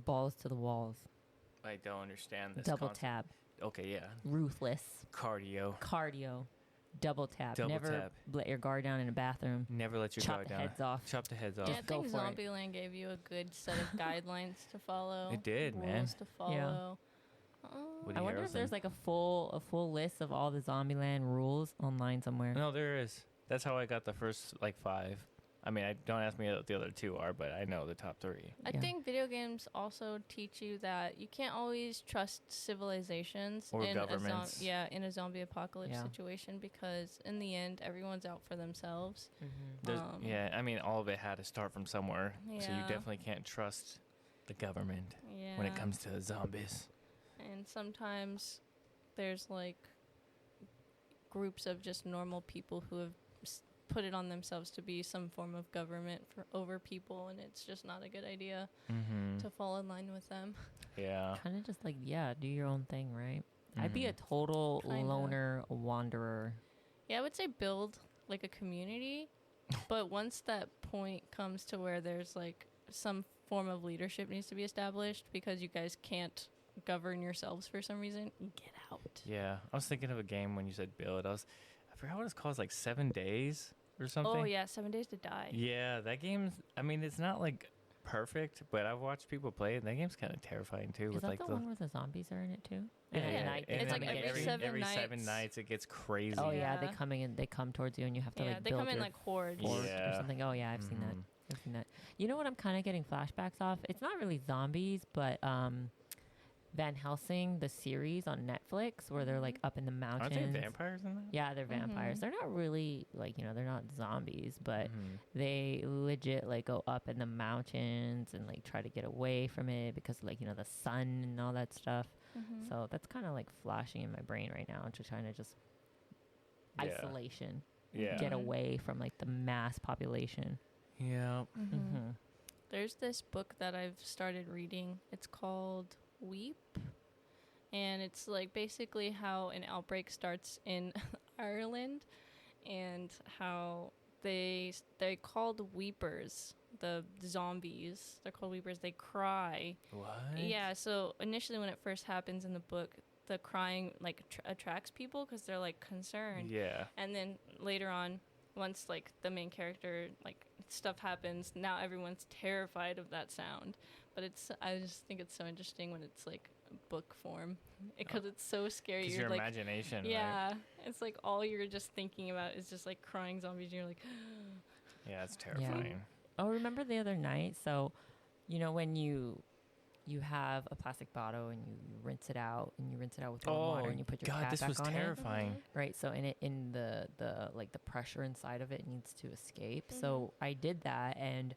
Balls to the walls. I don't understand this. Double concept. tap. Okay, yeah. Ruthless. Cardio. Double tap. Double Never tap. let your guard down in a bathroom. Never let your Chop guard the down. heads off. Chop the heads off. Yeah, I go think for it. Zombieland gave you a good set of guidelines to follow. It did, rules man. to follow. Woody I wonder if Harrelson. there's like a full list of all the Zombieland rules online somewhere. No, there is. That's how I got the first like 5. I mean, don't ask me what the other two are, but I know the top three. I think video games also teach you that you can't always trust civilizations Or in governments. in a zombie apocalypse Yeah. situation, because in the end, everyone's out for themselves. Yeah, I mean, all of it had to start from somewhere, so you Yeah. definitely can't trust the government Yeah. when it comes to zombies. And sometimes there's like groups of just normal people who have put it on themselves to be some form of government for over people, and it's just not a good idea to fall in line with them. Yeah. Kind of just like, do your own thing, right? I'd be a Mhm. total Kinda. loner wanderer. Yeah, I would say build like a community, but once that point comes to where there's like some form of leadership needs to be established because you guys can't govern yourselves for some reason, get out. Yeah. I was thinking of a game when you said build. I forgot what it's called. It's like 7 days or something. Oh yeah, 7 Days to Die. Yeah, that game's. I mean, it's not like perfect, but I've watched people play it. That game's kind of terrifying too. Is with that like the one where the zombies are in it too? Yeah, Yeah, night and it's they like come and every get you. seven 7 nights. nights it gets crazy. Oh yeah, they Yeah. they come towards you, and you have to Yeah, like they build come in your like hordes. fort or Yeah. something. Oh yeah, I've seen that. Mhm. I've seen that. You know what I'm kind of getting flashbacks off? It's not really zombies, but Van Helsing, the series on Netflix, where they're like up in the mountains. Aren't they vampires in that? Yeah, they're vampires. Mhm. They're not really like, they're not zombies, but Mhm. they legit like go up in the mountains and like try to get away from it because like, the sun and all that stuff. Mhm. So that's kind of like flashing in my brain right now, just trying to just Yeah. isolation, Yeah. get Mhm. away from like the mass population. Yeah. Mhm. Mm-hmm. There's this book that I've started reading. It's called Weep. And it's like basically how an outbreak starts in Ireland and how they're called weepers, the zombies. They're called weepers. They cry. What? Yeah, so initially when it first happens in the book, the crying like attracts people because they're like concerned. Yeah. And then later on, once like the main character like stuff happens, now everyone's terrified of that sound. But I just think it's so interesting when it's like book form because it's so scary. Because You're your like, imagination. yeah, it's like all you're just thinking about is just like crying zombies. And you're like, Right? Yeah, it's terrifying. Oh, remember the other night? So, when you have a plastic bottle and you rinse it out with warm water and you put your God, cap this back was on terrifying. it, right? So in the like the pressure inside of it needs to escape. Mhm. So I did that, and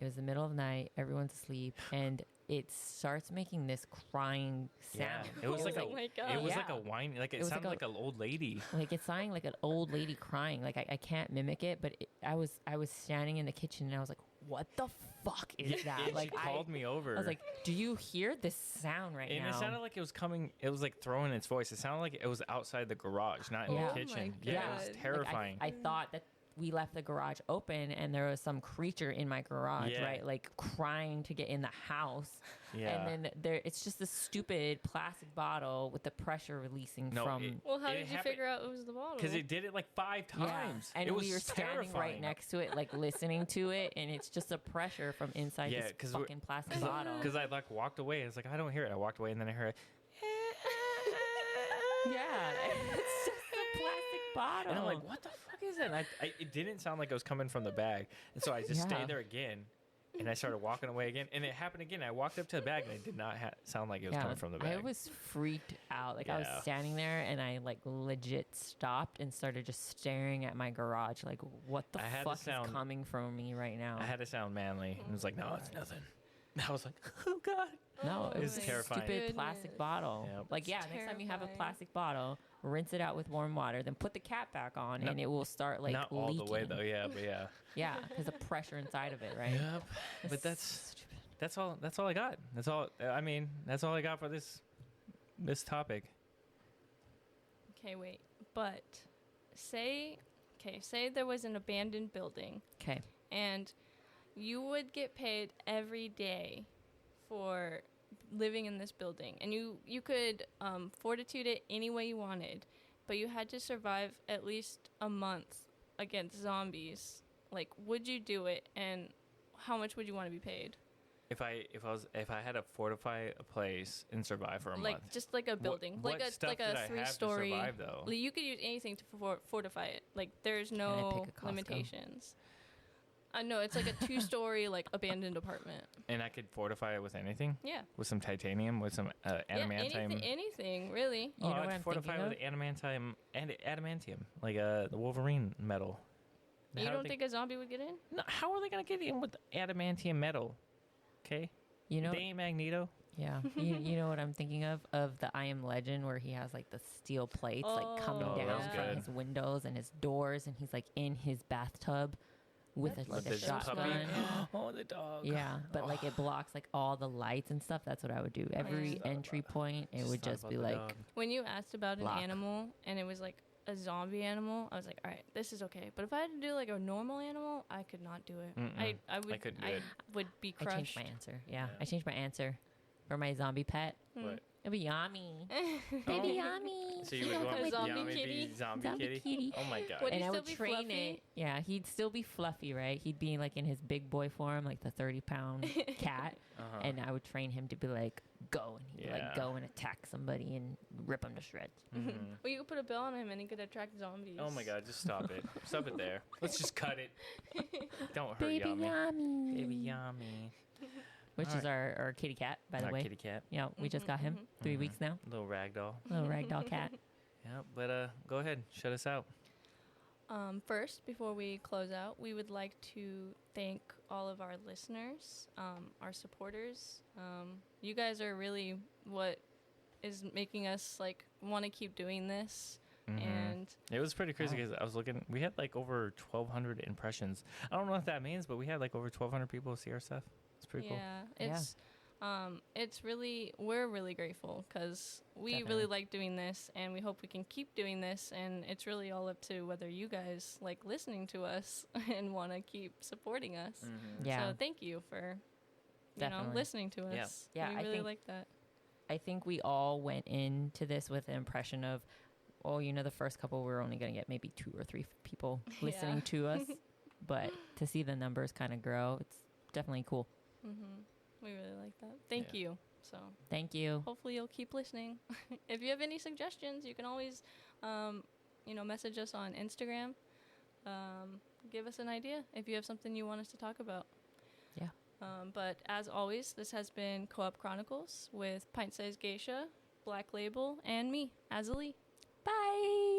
it was the middle of the night, everyone's asleep, and it starts making this crying Yeah, sound. it was like oh my God. it was Yeah. like a whine, like it was sounded like like an old lady. Like it's sounding like an old lady crying. Like I can't mimic it, but I was standing in the kitchen and I was like, "What the fuck is that?" Like She called me over. I was like, "Do you hear this sound right and now?" it sounded like it was coming. It was like throwing its voice. It sounded like it was outside the garage, not in Yeah. the Oh kitchen. my Yeah, it God. was Like, terrifying. I thought that we left the garage open and there was some creature in my garage, Yeah. right? Like crying to get in the house. yeah. And then it's just this stupid plastic bottle with the pressure releasing No, from. well, how It did you happened- figure out it was the bottle? Because it did it like 5 times. And it was we were standing right terrifying. next to it, like listening to it, and it's just a pressure from inside Yeah, this 'cause we're- fucking plastic bottle. Because I like walked away. I was like, I don't hear it. I walked away and then I heard. Yeah, it's just a plastic bottle. And I'm like, what the fuck is that? And it didn't sound like it was coming from the bag. And so I just Yeah. stayed there again. And I started walking away again. And it happened again. I walked up to the bag and it did not sound like it was coming from the bag. I was freaked out. Like I was Yeah. standing there, and I like legit stopped and started just staring at my garage. Like, what the I had to fuck is sound- coming from me right now? I had to sound manly. And it was like, no, it's nothing. And I was like, oh, God. No, Oh it was my a terrifying. stupid plastic bottle. Yep. Like, That's next time you have a terrifying. plastic bottle, rinse it out with warm water, then put the cap back on, No- and it will start like not all leaking. the way, though. Yeah, but yeah. Yeah, because the pressure inside of it, right? Yep. But It's that's stupid. that's all I got. That's all. I mean, that's all I got for this topic. Okay, wait. But say there was an abandoned building Okay. and you would get paid every day for living in this building, and you could fortitude it any way you wanted, but you had to survive at least a month against zombies. Like, would you do it, and how much would you want to be paid? If I had to fortify a place and survive for a Like month, just like a building, what like stuff a did I have to 3-story. survive, though? You could use anything to fortify it. Like, there's I no pick a Costco? limitations. I know it's like a 2-story like abandoned apartment. And I could fortify it with anything? Yeah. With some titanium, with some adamantium? Yeah, anything really. You know what I'd I'm fortify thinking with adamantium and adamantium, like the Wolverine metal. You don't think a zombie would get in? No, how are they gonna get in with adamantium metal? Okay, You know, they ain't Magneto. yeah. You know what I'm thinking of the I Am Legend, where he has like the steel plates like coming Oh, down that's from good. his windows and his doors, and he's like in his bathtub with That's like a With the shotgun. puppy. shotgun. Oh, the dog. Yeah, but like it blocks like all the lights and stuff. That's what I would do. Every Just thought entry about point, it would thought just about be the like, dog. When you asked about Block. an animal and it was like a zombie animal, I was like, all right, this is okay. But if I had to do like a normal animal, I could not do it. Mm-mm. I would. I couldn't do it. would be I changed crushed. my answer. Yeah, Yeah. I changed my answer for my zombie pet. What? It'd be Yami. Oh. Baby Yami. So you would want A me zombie Yami kitty? be zombie Zombie kitty? kitty. Oh my god. Would he And I still would be train fluffy? it. Yeah, he'd still be fluffy, right? He'd be like in his big boy form, like the 30-pound cat. Uh-huh. And I would train him to be like, go. And he'd like Yeah. go and attack somebody and rip him to shreds. Mhm. Well, you could put a bell on him and he could attract zombies. Oh my god, just stop it. Stop it there. Let's just cut it. Don't hurt Baby Yami. Yami. Baby Yami. Which All is our kitty cat, by the Our way. kitty cat. You know, we just got him 3 Mhm. weeks now. Little rag doll. Little ragdoll cat. Yeah, but go ahead. Shut us out. First, before we close out, we would like to thank all of our listeners, our supporters. You guys are really what is making us like want to keep doing this. Mhm. And It was pretty crazy Wow. because I was looking. We had like over 1,200 impressions. I don't know what that means, but we had like over 1,200 people see our stuff. It's pretty cool. yeah, it's really, we're really grateful because we Definitely. really like doing this and we hope we can keep doing this. And it's really all up to whether you guys like listening to us and want to keep supporting us. Yeah. So thank you for, Definitely. listening to Yeah. us. Yeah, we I really think- like that. I think we all went into this with the impression of, oh, the first couple we're only going to get maybe 2 or 3 people listening Yeah. to us. But to see the numbers kind of grow, it's definitely cool. We really like that. Thank Yeah. you. So Thank you. hopefully you'll keep listening. If you have any suggestions, you can always, message us on Instagram. Give us an idea if you have something you want us to talk about. Yeah. But as always, this has been Co-op Chronicles with Pint Size Geisha, Black Label, and me, Azalee. Bye.